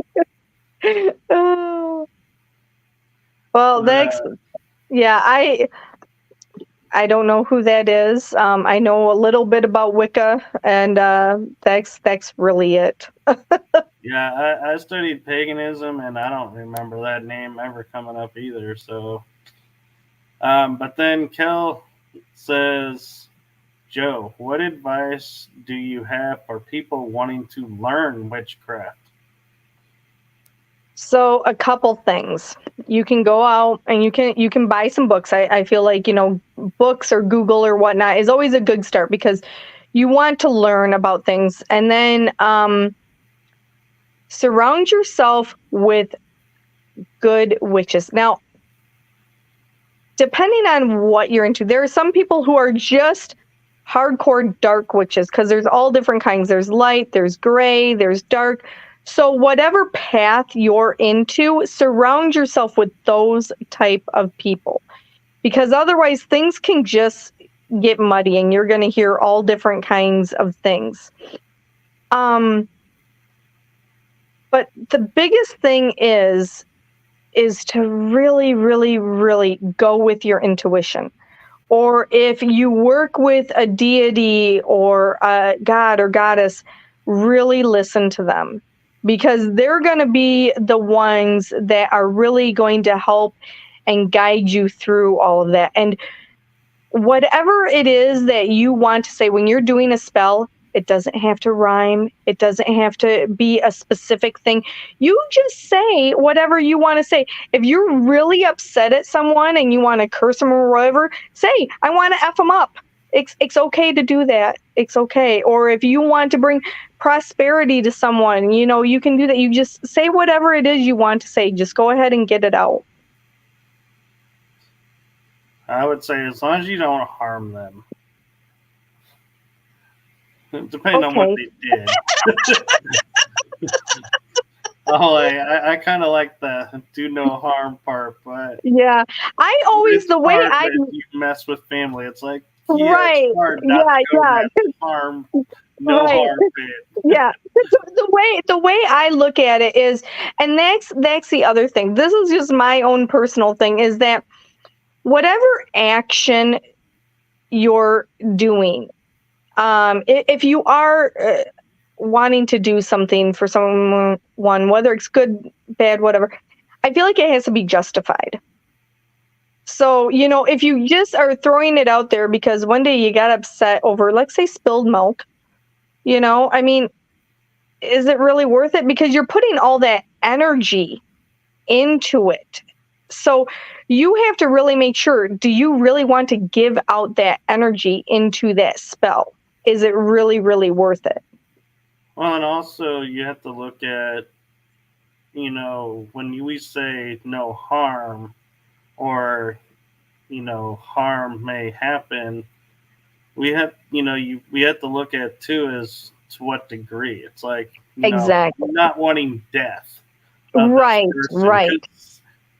Oh. Well, But, yeah, I don't know who that is. I know a little bit about Wicca, and that's really it. yeah, I studied paganism, and I don't remember that name ever coming up either. So, but then Kel says, Joe, what advice do you have for people wanting to learn witchcraft? So a couple things. You can go out and you can buy some books. I feel like, books or Google or whatnot is always a good start because you want to learn about things. And then surround yourself with good witches. Now, depending on what you're into, there are some people who are just hardcore dark witches because there's all different kinds. There's light, there's gray, there's dark. So whatever path you're into, surround yourself with those type of people because otherwise things can just get muddy and you're going to hear all different kinds of things. But the biggest thing is to really, really, really go with your intuition. Or if you work with a deity or a god or goddess, really listen to them because they're going to be the ones that are really going to help and guide you through all of that. And whatever it is that you want to say when you're doing a spell, it doesn't have to rhyme. It doesn't have to be a specific thing. You just say whatever you want to say. If you're really upset at someone and you want to curse them or whatever, say, I want to F them up. It's okay to do that. It's okay. Or if you want to bring prosperity to someone, you can do that. You just say whatever it is you want to say. Just go ahead and get it out. I would say as long as you don't harm them. Depending on what they did. I kind of like the do no harm part, but yeah, I always the way I you mess with family, it's like right, it's hard not to harm, no right. harm. Yeah, the way I look at it is, and that's the other thing. This is just my own personal thing. Is that whatever action you're doing. If you are wanting to do something for someone, whether it's good, bad, whatever, I feel like it has to be justified. So, if you just are throwing it out there because one day you got upset over, let's say, spilled milk, I mean, is it really worth it? Because you're putting all that energy into it. So you have to really make sure, do you really want to give out that energy into that spell? Is it really, really worth it? Well, and also you have to look at, when we say no harm or, harm may happen, we have, we have to look at too is to what degree. It's like, exactly, not wanting death. Right.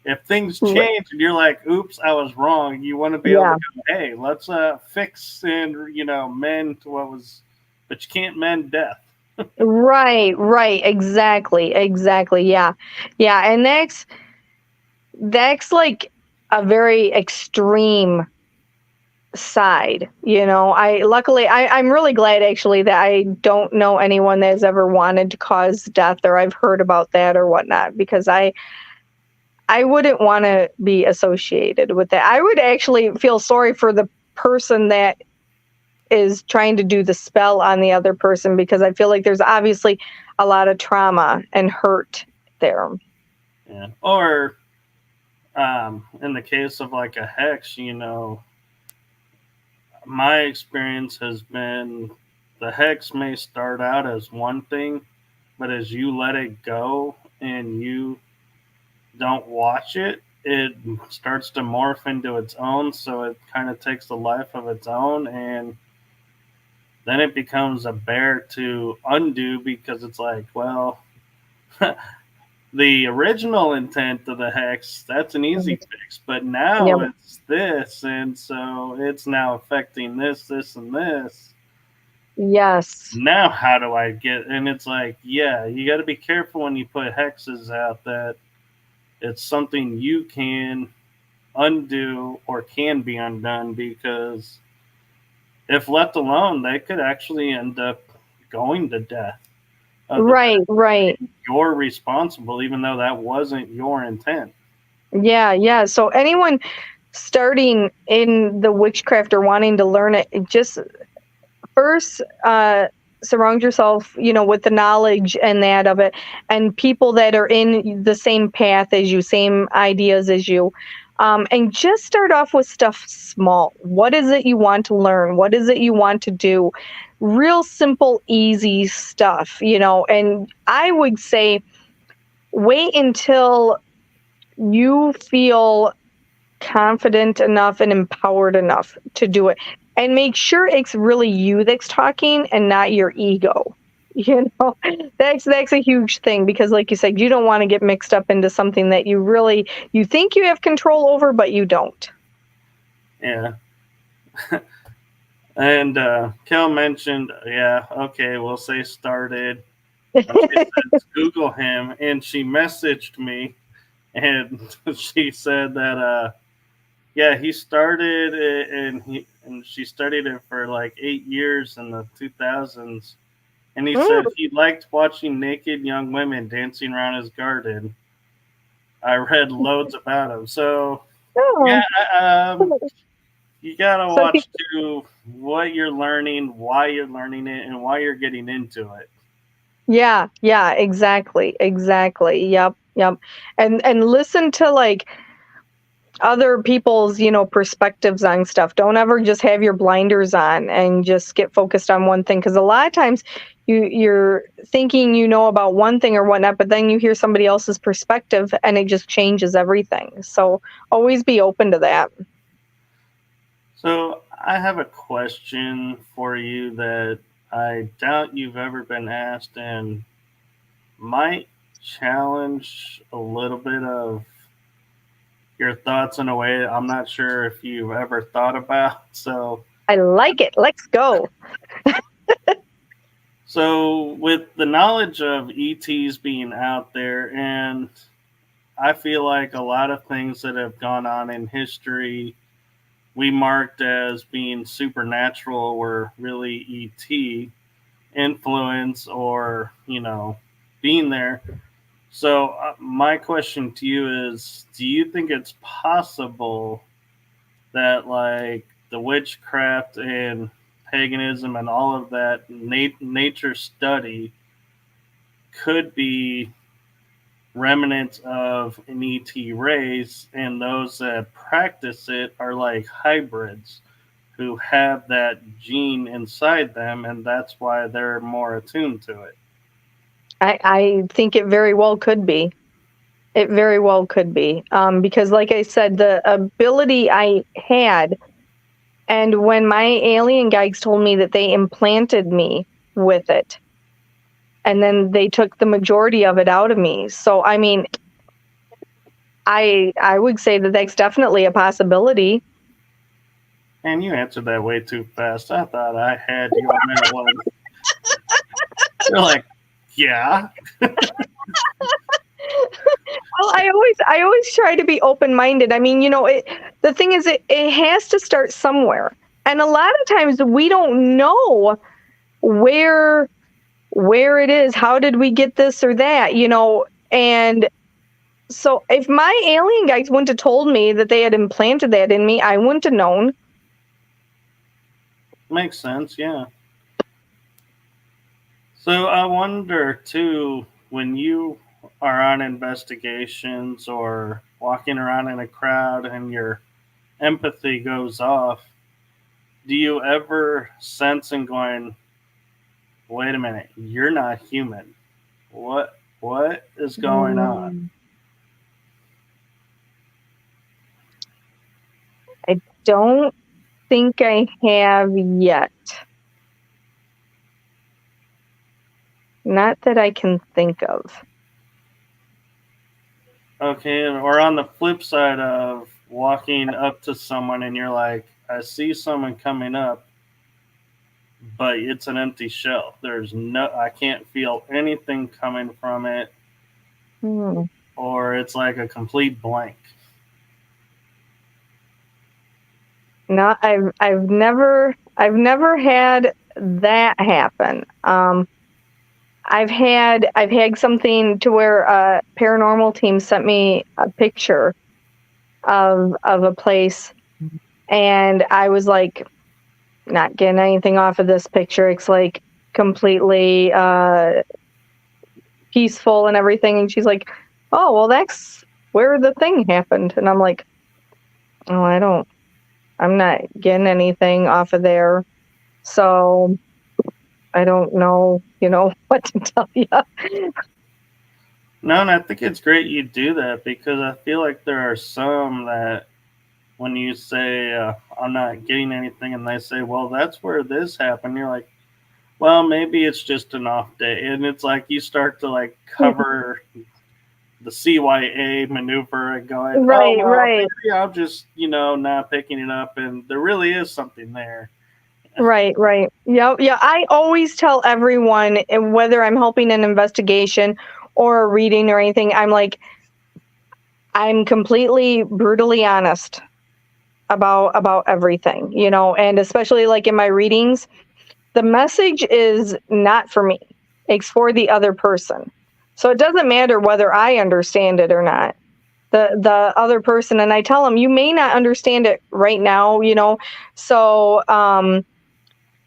If things change and you're like, oops, I was wrong, you want to be able to go, hey, let's fix and, mend what was, but you can't mend death. Right. Exactly. Yeah. And that's like a very extreme side. I'm really glad actually that I don't know anyone that's ever wanted to cause death or I've heard about that or whatnot, because I I wouldn't want to be associated with that. I would actually feel sorry for the person that is trying to do the spell on the other person, because I feel like there's obviously a lot of trauma and hurt there. Yeah. Or in the case of like a hex, my experience has been the hex may start out as one thing, but as you let it go and you don't watch it, it starts to morph into its own. So it kind of takes the life of its own, and then it becomes a bear to undo, because it's like, well, the original intent of the hex, that's an easy fix, but now Yep. it's this, and so it's now affecting this, and this. Yes. Now, how do I get? And it's like, yeah, you got to be careful when you put hexes out that it's something you can undo or can be undone, because if left alone, they could actually end up going to death. Right, right. You're responsible, even though that wasn't your intent. Yeah, yeah. So anyone starting in the witchcraft or wanting to learn it, just first surround yourself, with the knowledge and that of it, and people that are in the same path as you, same ideas as you. And just start off with stuff small. What is it you want to learn? What is it you want to do? Real simple, easy stuff, and I would say wait until you feel confident enough and empowered enough to do it, and make sure it's really you that's talking and not your ego. That's a huge thing, because like you said, you don't want to get mixed up into something that you think you have control over, but you don't. Yeah. And Kel mentioned, yeah, okay, we'll say started. She said, Google him, and she messaged me, and she said that yeah, he started it, and she studied it for like 8 years in the 2000s, and he said he liked watching naked young women dancing around his garden. I read loads about him, so Oh. yeah, you gotta So watch too what you're learning, why you're learning it, and why you're getting into it. yeah, yeah, exactly, exactly. Yep, yep. And listen to like other people's, perspectives on stuff. Don't ever just have your blinders on and just get focused on one thing, because a lot of times you're thinking about one thing or whatnot, but then you hear somebody else's perspective and it just changes everything. So always be open to that. So I have a question for you that I doubt you've ever been asked, and might challenge a little bit of your thoughts in a way I'm not sure if you've ever thought about. I like it. Let's go. So with the knowledge of ETs being out there, and I feel like a lot of things that have gone on in history we marked as being supernatural were really ET influence, or being there. So my question to you is, do you think it's possible that like the witchcraft and paganism and all of that nature study could be remnants of an ET race, and those that practice it are like hybrids who have that gene inside them, and that's why they're more attuned to it? I think it very well could be. It very well could be. Because like I said, the ability I had, and when my alien guides told me that they implanted me with it, and then they took the majority of it out of me. So, I mean, I would say that that's definitely a possibility. And you answered that way too fast. I thought I had you on that one. You're like, yeah. Well, I always try to be open-minded. I mean, the thing is, it has to start somewhere. And a lot of times we don't know where it is. How did we get this or that, and So if my alien guides wouldn't have told me that they had implanted that in me, I wouldn't have known. Makes sense, yeah. So I wonder too, when you are on investigations or walking around in a crowd and your empathy goes off, do you ever sense and going, wait a minute, you're not human. What is going on? I don't think I have yet. Not that I can think of. Okay, or on the flip side of walking up to someone and you're like, I see someone coming up, but it's an empty shell. I can't feel anything coming from it, or it's like a complete blank. No, I've never had that happen. I've had something to where a paranormal team sent me a picture of a place, and I was like, not getting anything off of this picture. It's like completely peaceful and everything. And she's like, oh, well, that's where the thing happened. And I'm like, oh, I'm not getting anything off of there. So I don't know, what to tell you. No, and I think it's great you do that because I feel like there are some that when you say, I'm not getting anything, and they say, well, that's where this happened, you're like, well, maybe it's just an off day. And it's like you start to like cover the CYA maneuver and going, oh, Right, well, right. maybe I'm just, not picking it up. And there really is something there. Right. Yeah. I always tell everyone, whether I'm helping an investigation or a reading or anything, I'm like, I'm completely brutally honest about everything, and especially like in my readings, the message is not for me. It's for the other person. So it doesn't matter whether I understand it or not. The other person, and I tell them, you may not understand it right now, so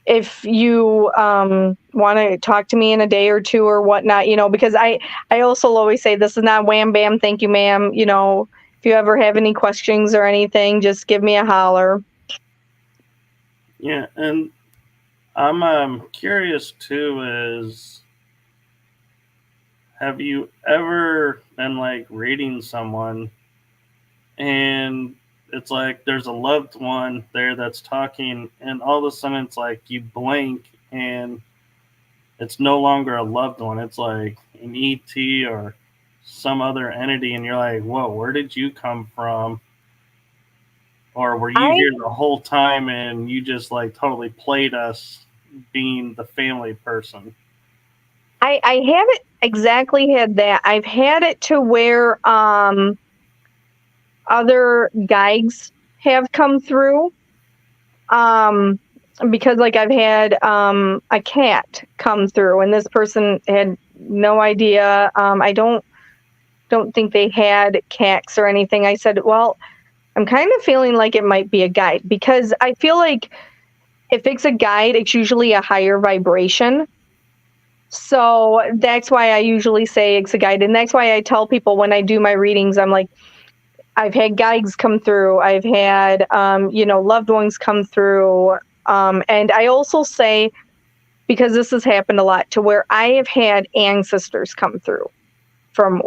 if you want to talk to me in a day or two or whatnot, because I also always say, this is not wham bam, thank you ma'am, if you ever have any questions or anything, just give me a holler. Yeah, and I'm curious too, is have you ever been like reading someone and it's like there's a loved one there that's talking, and all of a sudden it's like you blink and it's no longer a loved one. It's like an ET or some other entity, and you're like, whoa, where did you come from? Or were you here the whole time and you just like totally played us being the family person? I haven't exactly had that. I've had it to where other guides have come through. Because like I've had a cat come through, and this person had no idea. I don't think they had cats or anything. I said, well, I'm kind of feeling like it might be a guide, because I feel like if it's a guide, it's usually a higher vibration. So that's why I usually say it's a guide. And that's why I tell people when I do my readings, I'm like, I've had guides come through. I've had, loved ones come through. And I also say, because this has happened a lot, to where I have had ancestors come through from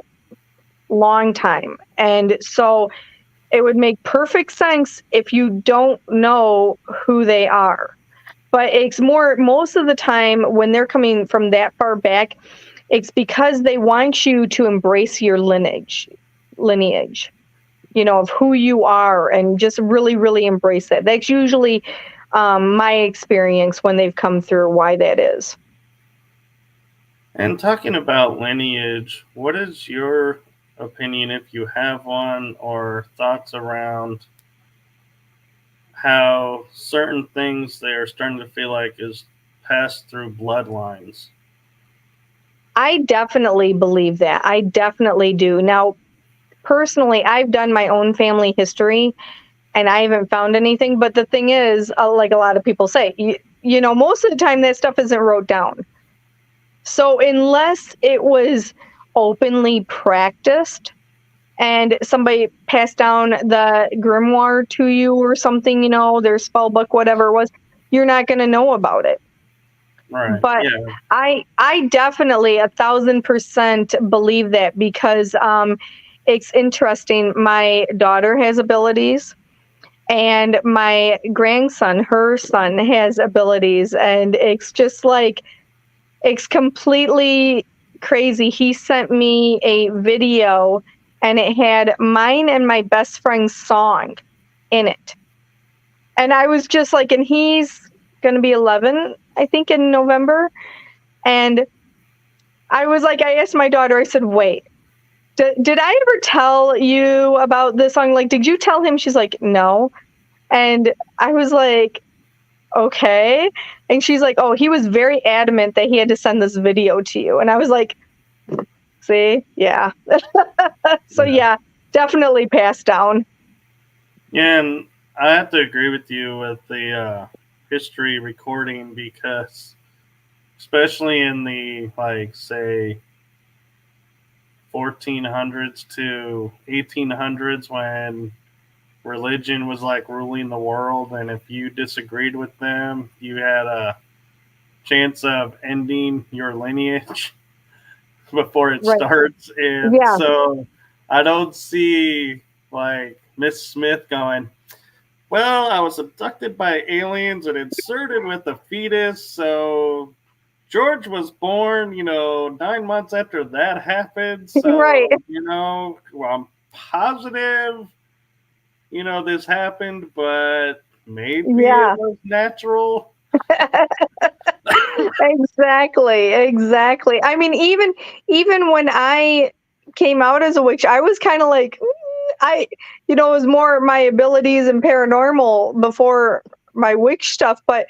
long time. And so it would make perfect sense if you don't know who they are. But it's most of the time when they're coming from that far back, it's because they want you to embrace your lineage, of who you are, and just really, really embrace that. That's usually my experience when they've come through, why that is. And talking about lineage, what is your opinion, if you have one, or thoughts around how certain things they are starting to feel like is passed through bloodlines? I definitely believe that. I definitely do. Now, personally, I've done my own family history and I haven't found anything. But the thing is, like a lot of people say, you know, most of the time that stuff isn't wrote down. So unless it was openly practiced and somebody passed down the grimoire to you or something, you know, their spell book, whatever it was, you're not going to know about it. Right. But Yeah. I definitely 1,000% believe that because it's interesting. My daughter has abilities, and my grandson, her son, has abilities, and it's just like it's completely crazy. He sent me a video, and it had mine and my best friend's song in it, and I was just like, and he's going to be 11, I think, in November. And I was like, I asked my daughter, I said, wait, did I ever tell you about this song? Like, did you tell him? She's like, no. And I was like, okay. And she's like, oh, he was very adamant that he had to send this video to you. And I was like, see, yeah. So, yeah, definitely passed down. Yeah, and I have to agree with you with the history recording because, especially in the, like, say, 1400s to 1800s when religion was like ruling the world, and if you disagreed with them, you had a chance of ending your lineage before it starts. And so I don't see like Miss Smith going, well, I was abducted by aliens and inserted with a fetus, so George was born, 9 months after that happened. So, well, I'm positive, this happened, but maybe it was natural. Exactly. I mean, even when I came out as a witch, I was kind of like, it was more my abilities and paranormal before my witch stuff. But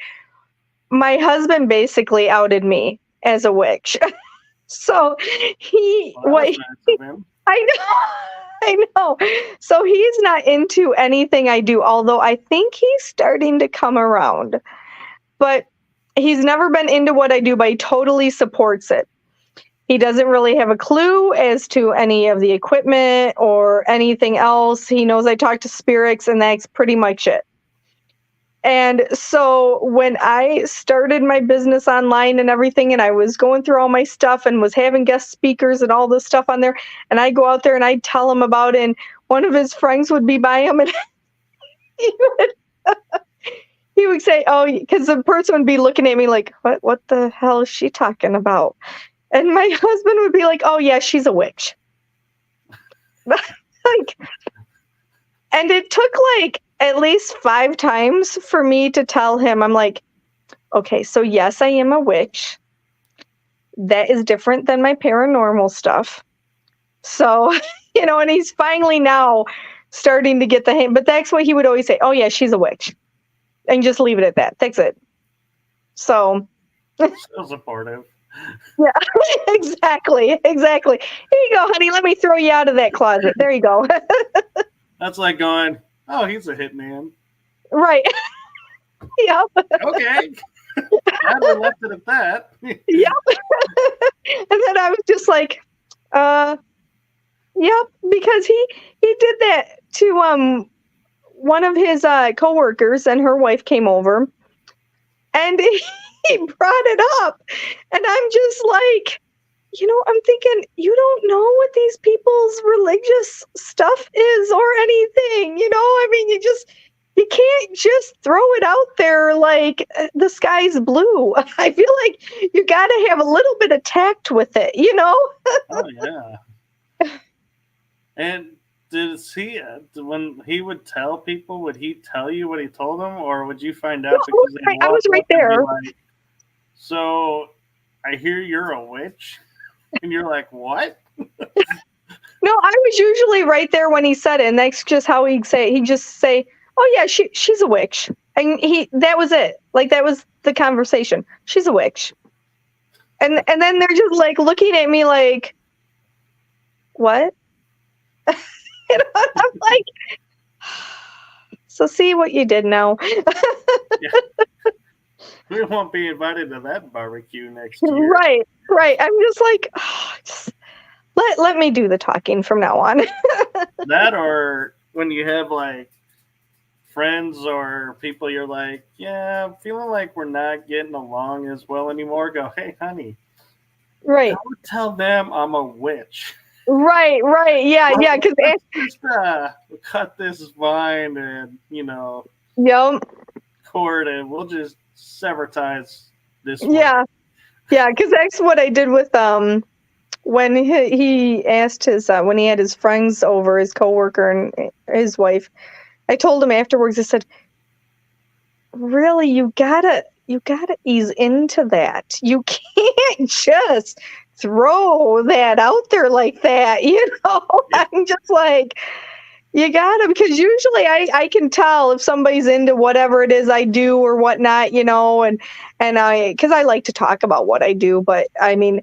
my husband basically outed me as a witch. So I know. So he's not into anything I do, although I think he's starting to come around. But he's never been into what I do, but he totally supports it. He doesn't really have a clue as to any of the equipment or anything else. He knows I talk to spirits, and that's pretty much it. And so when I started my business online and everything, and I was going through all my stuff and was having guest speakers and all this stuff on there, and I'd go out there and I'd tell him about it, and one of his friends would be by him, and he would say, oh, because the person would be looking at me like, what the hell is she talking about? And my husband would be like, oh, yeah, she's a witch. And it took like at least 5 times for me to tell him, I'm like, okay, so yes, I am a witch. That is different than my paranormal stuff. So, and he's finally now starting to get the hint. But that's what he would always say. Oh, yeah, she's a witch. And just leave it at that. That's it. So. So supportive. Yeah, exactly. Here you go, honey. Let me throw you out of that closet. There you go. That's like going, oh, he's a hitman. Right. Yep. Okay. Glad we left it at that. Yep. And then I was just like, yep, because he did that to one of his coworkers, and her wife came over, and he brought it up, and I'm just like, I'm thinking, you don't know what these people's religious stuff is or anything, I mean, you can't just throw it out there like the sky's blue. I feel like you got to have a little bit of tact with it, Oh, yeah. And does he, when he would tell people, would he tell you what he told them, or would you find out because I was right there? Like, so I hear you're a witch, and you're like, what? No, I was usually right there when he said it, and that's just how he'd say it. He'd just say, oh yeah, she's a witch. And that was it. Like, that was the conversation. She's a witch. And then they're just like looking at me like, what? I'm like, so see what you did now. Yeah. We won't be invited to that barbecue next year. Right. I'm just like, let me do the talking from now on. That, or when you have like friends or people you're like, yeah, I'm feeling like we're not getting along as well anymore. Go, hey, honey, Right. go tell them I'm a witch. Right. Yeah. Because Let's just cut this vine and, yep. cord, and we'll just sever ties this way. Yeah. Because that's what I did with when he asked his when he had his friends over, his coworker and his wife. I told him afterwards. I said, really, you gotta ease into that. You can't just throw that out there like that. Yeah. I'm just like, you gotta, because usually I can tell if somebody's into whatever it is I do or whatnot, and because I like to talk about what I do, but I mean,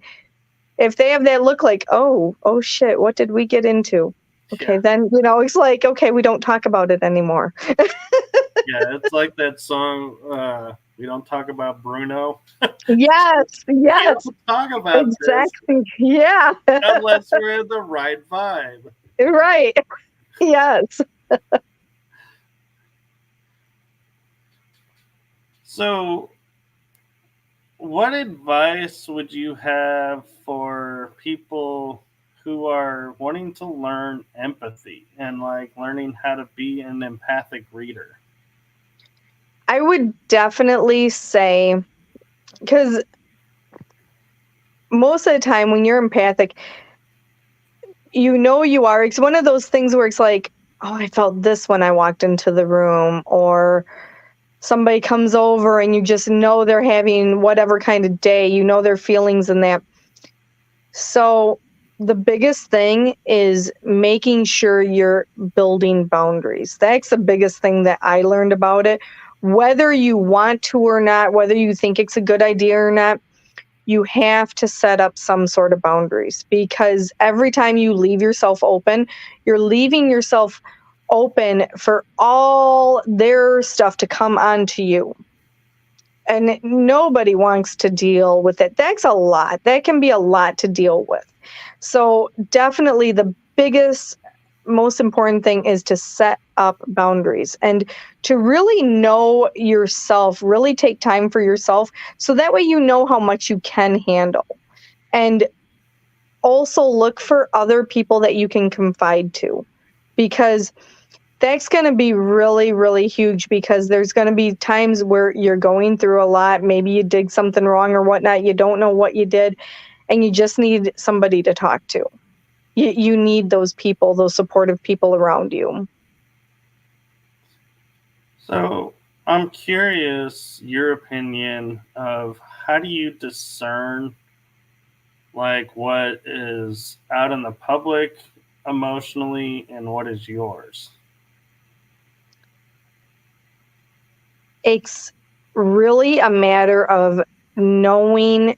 if they have that look like, oh shit, what did we get into? Okay, Yeah. then it's like, okay, we don't talk about it anymore. Yeah, it's like that song, we don't talk about Bruno. Yes, We yes, don't talk about this exactly. Yeah, unless we're in the right vibe. right. Yes. So, what advice would you have for people who are wanting to learn empathy and like learning how to be an empathic reader? I would definitely say, because most of the time when you're empathic, you are. It's one of those things where it's like, oh, I felt this when I walked into the room, or somebody comes over and you just know they're having whatever kind of day, their feelings and that. So the biggest thing is making sure you're building boundaries. That's the biggest thing that I learned about it. Whether you want to or not, whether you think it's a good idea or not, you have to set up some sort of boundaries, because every time you leave yourself open, you're leaving yourself open for all their stuff to come onto you. And nobody wants to deal with it. That's a lot. That can be a lot to deal with. So, definitely the biggest, most important thing is to set up boundaries and to really know yourself, really take time for yourself. So that way you know how much you can handle. And also look for other people that you can confide to, because that's going to be really, really huge, because there's going to be times where you're going through a lot. Maybe you did something wrong or whatnot. You don't know what you did, and you just need somebody to talk to. You need those people, those supportive people around you. So, I'm curious your opinion of how do you discern like what is out in the public emotionally and what is yours? It's really a matter of knowing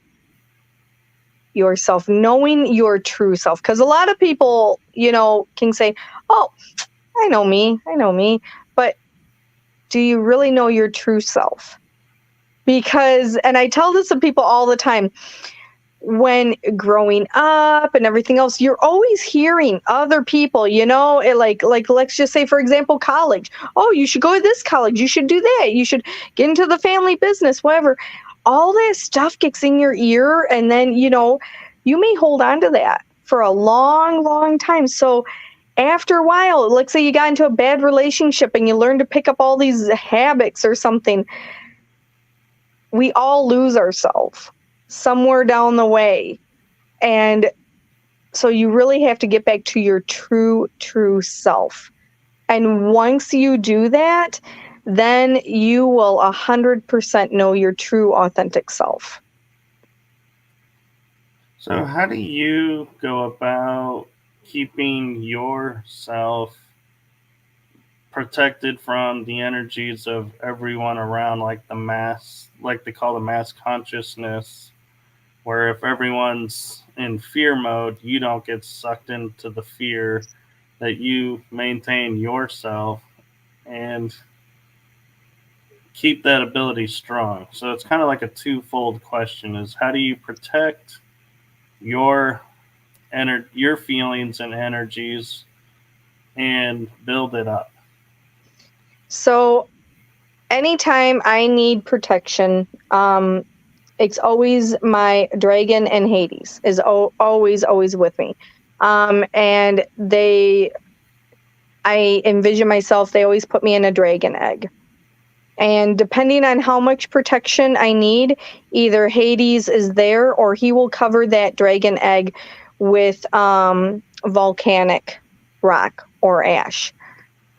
yourself, knowing your true self. Because a lot of people, can say, oh, I know me. But do you really know your true self? Because, and I tell this to people all the time, when growing up and everything else, you're always hearing other people, like let's just say, for example, college. Oh, you should go to this college. You should do that. You should get into the family business, whatever. All that stuff gets in your ear, and then you may hold on to that for a long, long time. So after a while, let's say you got into a bad relationship and you learn to pick up all these habits or something, we all lose ourselves somewhere down the way. And so you really have to get back to your true self. And once you do that, then you will 100% know your true authentic self. So, how do you go about keeping yourself protected from the energies of everyone around, like the mass, like they call the mass consciousness, where if everyone's in fear mode, you don't get sucked into the fear, that you maintain yourself and keep that ability strong. So it's kind of like a twofold question: is how do you protect your your feelings and energies and build it up? So anytime I need protection, it's always my dragon and Hades is always with me. And I envision myself, they always put me in a dragon egg. And depending on how much protection I need, either Hades is there or he will cover that dragon egg with volcanic rock or ash.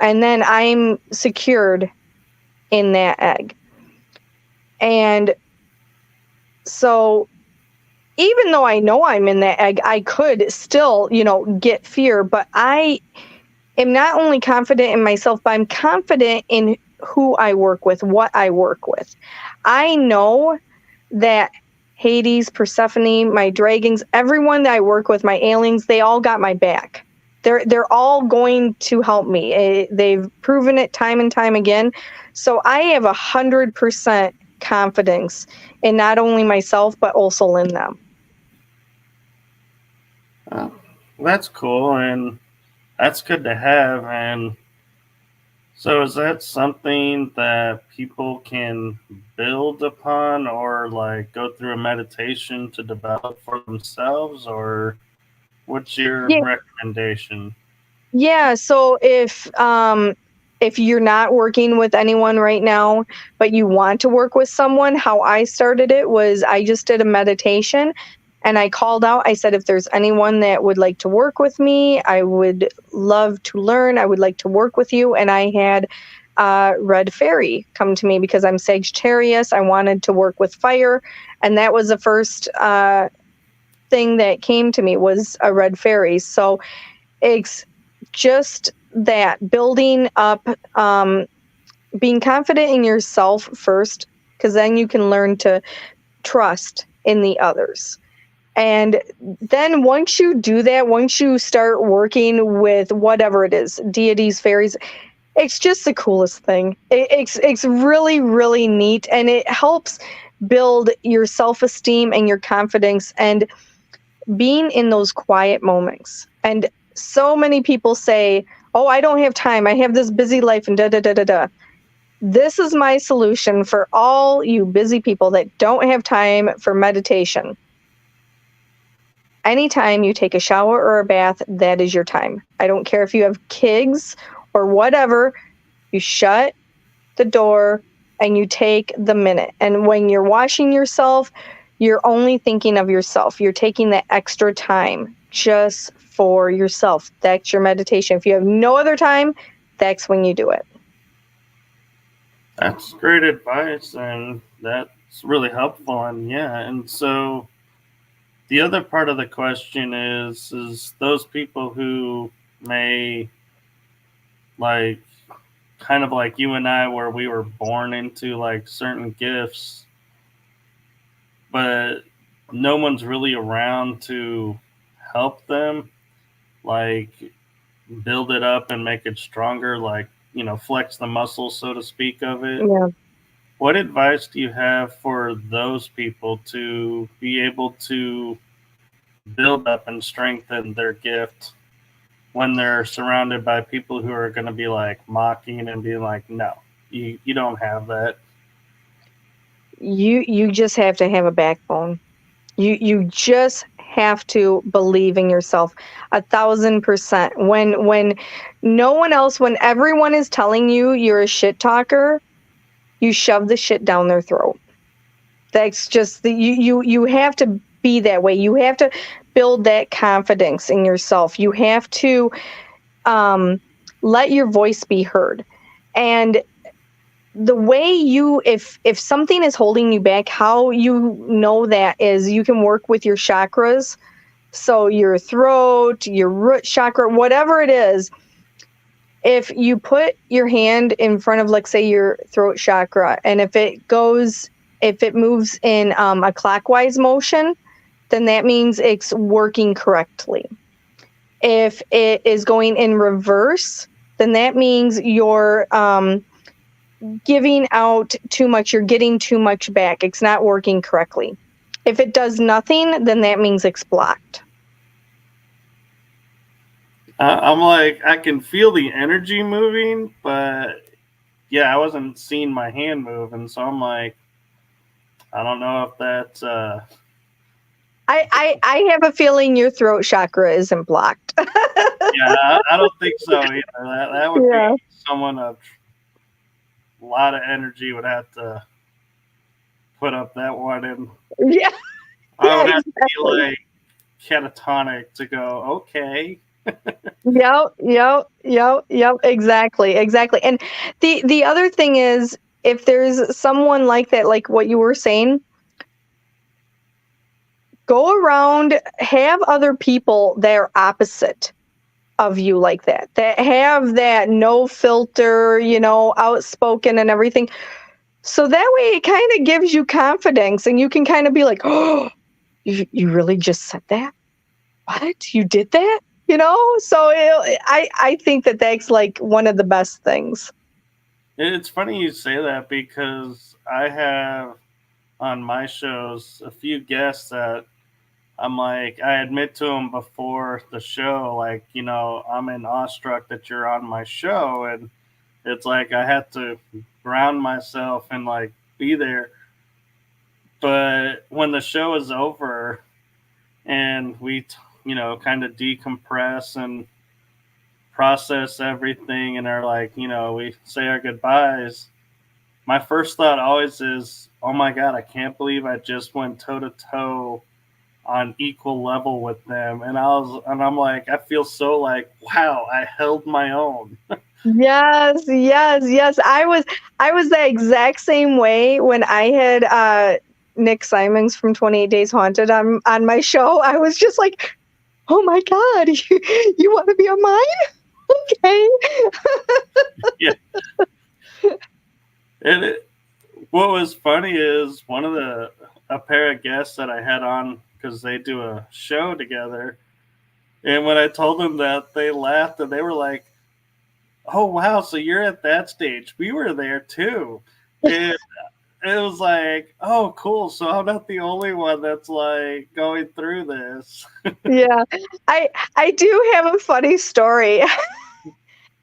And then I'm secured in that egg. And so even though I know I'm in that egg, I could still, get fear, but I am not only confident in myself, but I'm confident in who I work with, what I work with. I know that Hades, Persephone, my dragons, everyone that I work with, my aliens, they all got my back. They're all going to help me. They've proven it time and time again. So I have 100% confidence in not only myself, but also in them. That's cool, and that's good to have. And so, is that something that people can build upon or like go through a meditation to develop for themselves, or what's your Yeah. recommendation? Yeah, so if you're not working with anyone right now, but you want to work with someone, how I started it was I just did a meditation and I called out. I said, if there's anyone that would like to work with me, I would love to learn. I would like to work with you. And I had Red Fairy come to me because I'm Sagittarius. I wanted to work with fire. And that was the first thing that came to me was a Red Fairy. So it's just that building up, being confident in yourself first, because then you can learn to trust in the others. And then once you do that, once you start working with whatever it is, deities, fairies, it's just the coolest thing. It's really, really neat, and it helps build your self-esteem and your confidence and being in those quiet moments. And so many people say, oh, I don't have time. I have this busy life and da da da da da. This is my solution for all you busy people that don't have time for meditation. Anytime you take a shower or a bath, that is your time. I don't care if you have kids or whatever. You shut the door and you take the minute. And when you're washing yourself, you're only thinking of yourself. You're taking that extra time just for yourself. That's your meditation. If you have no other time, that's when you do it. That's great advice, and that's really helpful. And yeah, and so the other part of the question is those people who may like kind of like you and I, where we were born into like certain gifts, but no one's really around to help them, like build it up and make it stronger, like, flex the muscle, so to speak, of it. Yeah. What advice do you have for those people to be able to build up and strengthen their gift when they're surrounded by people who are going to be like mocking and being like, no, you don't have that? You just have to have a backbone. You just have to believe in yourself 1,000%. When no one else, when everyone is telling you you're a shit talker, you shove the shit down their throat. That's just you have to be that way. You have to build that confidence in yourself. You have to let your voice be heard. And the way if something is holding you back, how you know that is you can work with your chakras. So your throat, your root chakra, whatever it is, if you put your hand in front of, like, say, your throat chakra, and if it moves in a clockwise motion, then that means it's working correctly. If it is going in reverse, then that means you're giving out too much. You're getting too much back. It's not working correctly. If it does nothing, then that means it's blocked. I'm like, I can feel the energy moving, but yeah, I wasn't seeing my hand move, and so I'm like, I don't know if that's. I have a feeling your throat chakra isn't blocked. Yeah, I don't think so either. That would Yeah. be someone of a lot of energy would have to put up that one, and Yeah. I would Yeah, have to be exactly. like catatonic to go, okay. Yep, exactly. And the other thing is, if there's someone like that, like what you were saying, go around, have other people that are opposite of you like that have that no filter, outspoken and everything. So that way it kind of gives you confidence, and you can kind of be like, oh, you really just said that? What? You did that? So I think that that's like one of the best things. It's funny you say that because I have on my shows a few guests that I'm like, I admit to them before the show, like, I'm in awestruck that you're on my show. And it's like I had to ground myself and like be there. But when the show is over and we, kind of decompress and process everything and are like, we say our goodbyes, my first thought always is, oh my God, I can't believe I just went toe to toe on equal level with them. And I'm like, I feel so like, wow, I held my own. Yes. I was the exact same way when I had Nick Simons from 28 Days Haunted on my show. I was just like, oh my God, you want to be on mine? Okay. Yeah. And what was funny is a pair of guests that I had on because they do a show together. And when I told them that, they laughed and they were like, oh, wow, so you're at that stage. We were there too. And it was like, oh, cool. So I'm not the only one that's like going through this. Yeah. I do have a funny story.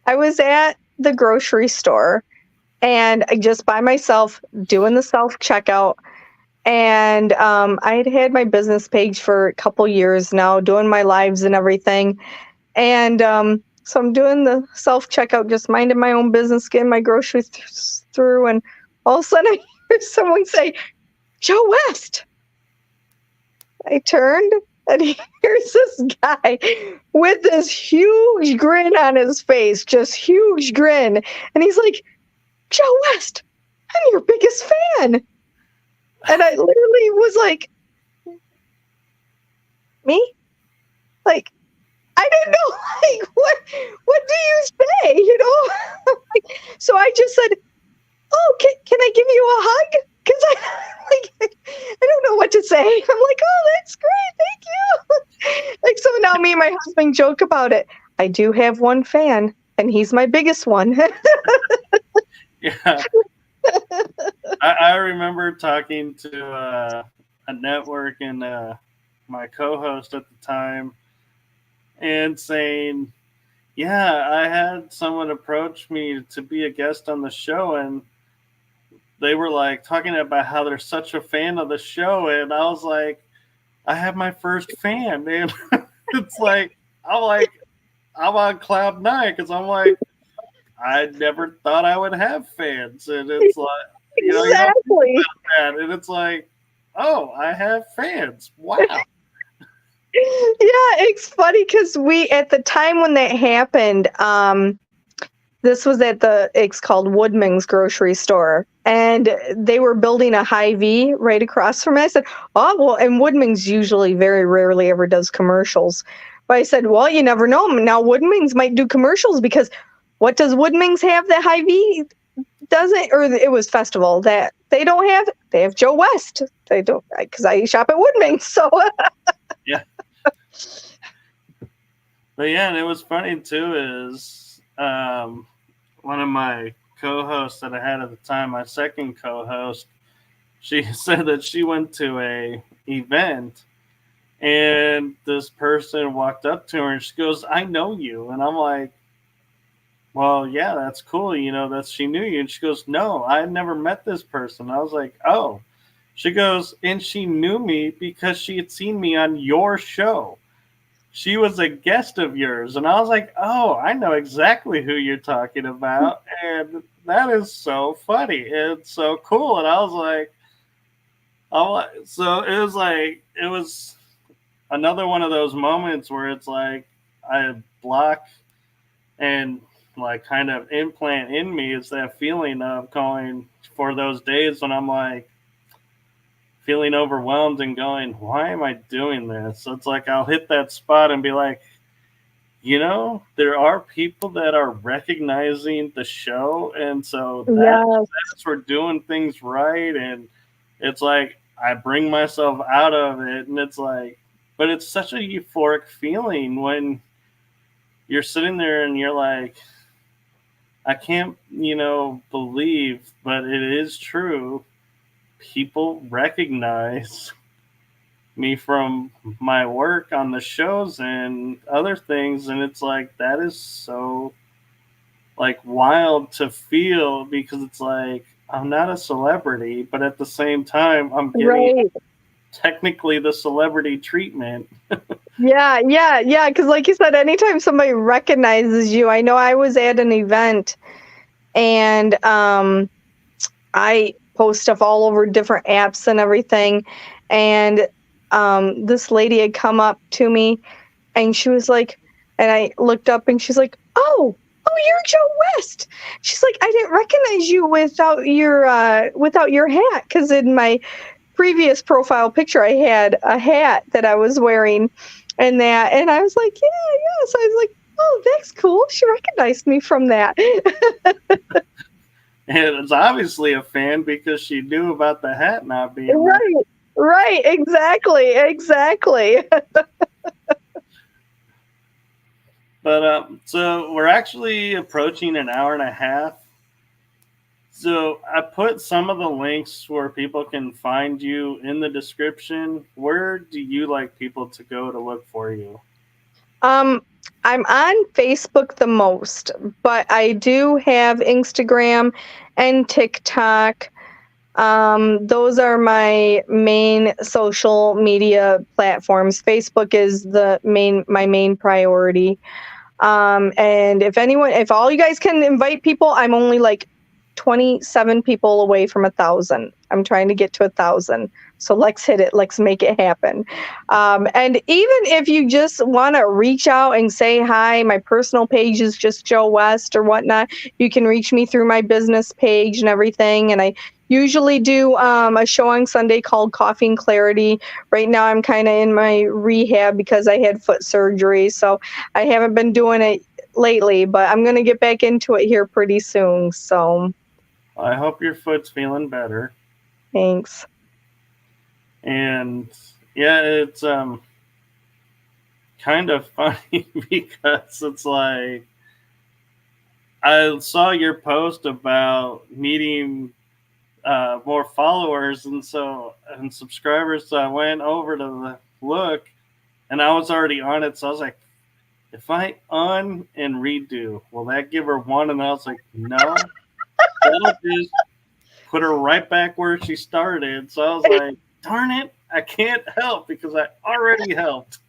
I was at the grocery store and just by myself doing the self checkout. And I'd had my business page for a couple years now, doing my lives and everything. And so I'm doing the self checkout, just minding my own business, getting my groceries through. And all of a sudden, I hear someone say, Joe West. I turned, and here's this guy with this huge grin on his face, just huge grin. And he's like, Joe West, I'm your biggest fan. And I literally was like, me? Like, I didn't know, like, what do you say, So I just said, oh, can I give you a hug? Because I don't know what to say. I'm like, oh, that's great, thank you. Like, so now me and my husband joke about it. I do have one fan, and he's my biggest one. Yeah. I remember talking to a network and my co-host at the time and saying, yeah, I had someone approach me to be a guest on the show, and they were like talking about how they're such a fan of the show, and I was like, I have my first fan, and it's like I'm on cloud nine because I'm like, I never thought I would have fans, and it's like, you don't think Exactly. about that, and it's like, oh, I have fans. Wow. Yeah, it's funny because at the time when that happened, this was at it's called Woodman's grocery store, and they were building a Hy-Vee right across from it. I said, oh, well, and Woodman's usually very rarely ever does commercials. But I said, well, you never know. Now Woodman's might do commercials, because what does Woodman's have that Hy-Vee doesn't? Or it was Festival that they don't have? They have Joe West. They don't, because I shop at Woodman's. So Yeah. But yeah, and it was funny too. Is one of my co-hosts that I had at the time, my second co-host, she said that she went to a event and this person walked up to her and she goes, "I know you," and I'm like, "Well, yeah, that's cool. That she knew you." And she goes, "No, I had never met this person." I was like, "Oh." She goes, "And she knew me because she had seen me on your show. She was a guest of yours." And I was like, "Oh, I know exactly who you're talking about." And that is so funny. It's so cool. And I was like, so it was another one of those moments where it's like I block and like kind of implant in me is that feeling of going for those days when I'm like feeling overwhelmed and going, why am I doing this? So it's like I'll hit that spot and be like, there are people that are recognizing the show, and so Yes. that's for doing things right. And it's like I bring myself out of it, and it's like, but it's such a euphoric feeling when you're sitting there and you're like, I can't, believe, but it is true. People recognize me from my work on the shows and other things, and it's like that is so like wild to feel because it's like I'm not a celebrity, but at the same time I'm getting Right. technically the celebrity treatment. Yeah, yeah, yeah. Because, like you said, anytime somebody recognizes you, I know I was at an event and I post stuff all over different apps and everything. And this lady had come up to me and she was like, and I looked up and she's like, oh, you're Joe West. She's like, I didn't recognize you without your hat, because in my previous profile picture I had a hat that I was wearing and I was like, yeah. So I was like, oh, that's cool. She recognized me from that. And it's obviously a fan because she knew about the hat not being there. Right, exactly. But so we're actually approaching an hour and a half. So I put some of the links where people can find you in the description. Where do you like people to go to look for you? Um, I'm on Facebook the most, but I do have Instagram and TikTok. Those are my main social media platforms. Facebook is my main priority. And if all you guys can invite people, I'm only like 27 people away from 1,000. I'm trying to get to 1,000. So let's hit it. Let's make it happen. And even if you just want to reach out and say hi, my personal page is just Joe West or whatnot. You can reach me through my business page and everything. And I usually do a show on Sunday called Coffee and Clarity. Right now, I'm kind of in my rehab because I had foot surgery. So I haven't been doing it lately, but I'm going to get back into it here pretty soon. So I hope your foot's feeling better. thanks. And yeah, it's kind of funny because it's like I saw your post about needing more followers and subscribers. So I went over to look, and I was already on it. So I was like, if I and redo, will that give her one? And I was like, no, that'll just put her right back where she started. So I was like, darn it, I can't help because I already helped.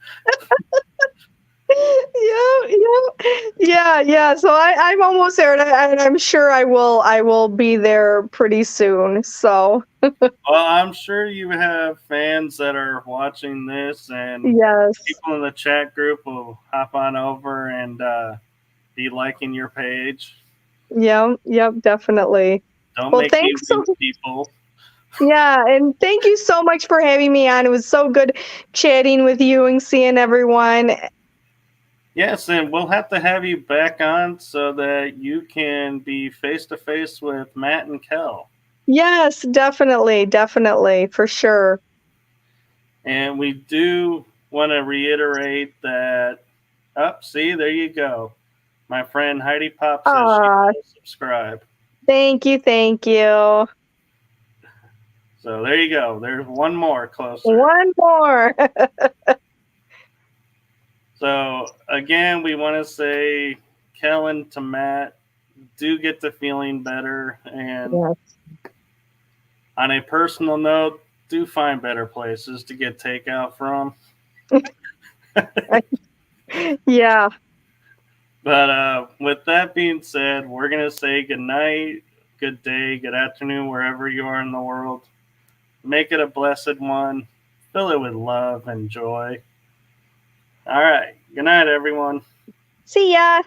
Yeah. So I'm almost there, and I'm sure I will be there pretty soon. So Well, I'm sure you have fans that are watching this, and yes, people in the chat group will hop on over and be liking your page. yep, definitely. Don't Well, make me thanks lose so people. yeah, and thank you so much for having me on. It was so good chatting with you and seeing everyone. Yes, and we'll have to have you back on so that you can be face to face with Matt and Kell. Yes, definitely, for sure. And we do want to reiterate that Oh, see, there you go. My friend Heidi Pop says she Aw, will subscribe. thank you, thank you. So there you go. There's one more closer. One more. So again, we want to say, Kell and to Matt, do get to feeling better. And Yes. on a personal note, do find better places to get takeout from. Yeah. But with that being said, we're going to say good night, good day, good afternoon, wherever you are in the world. Make it a blessed one. Fill it with love and joy. All right. Good night, everyone. See ya.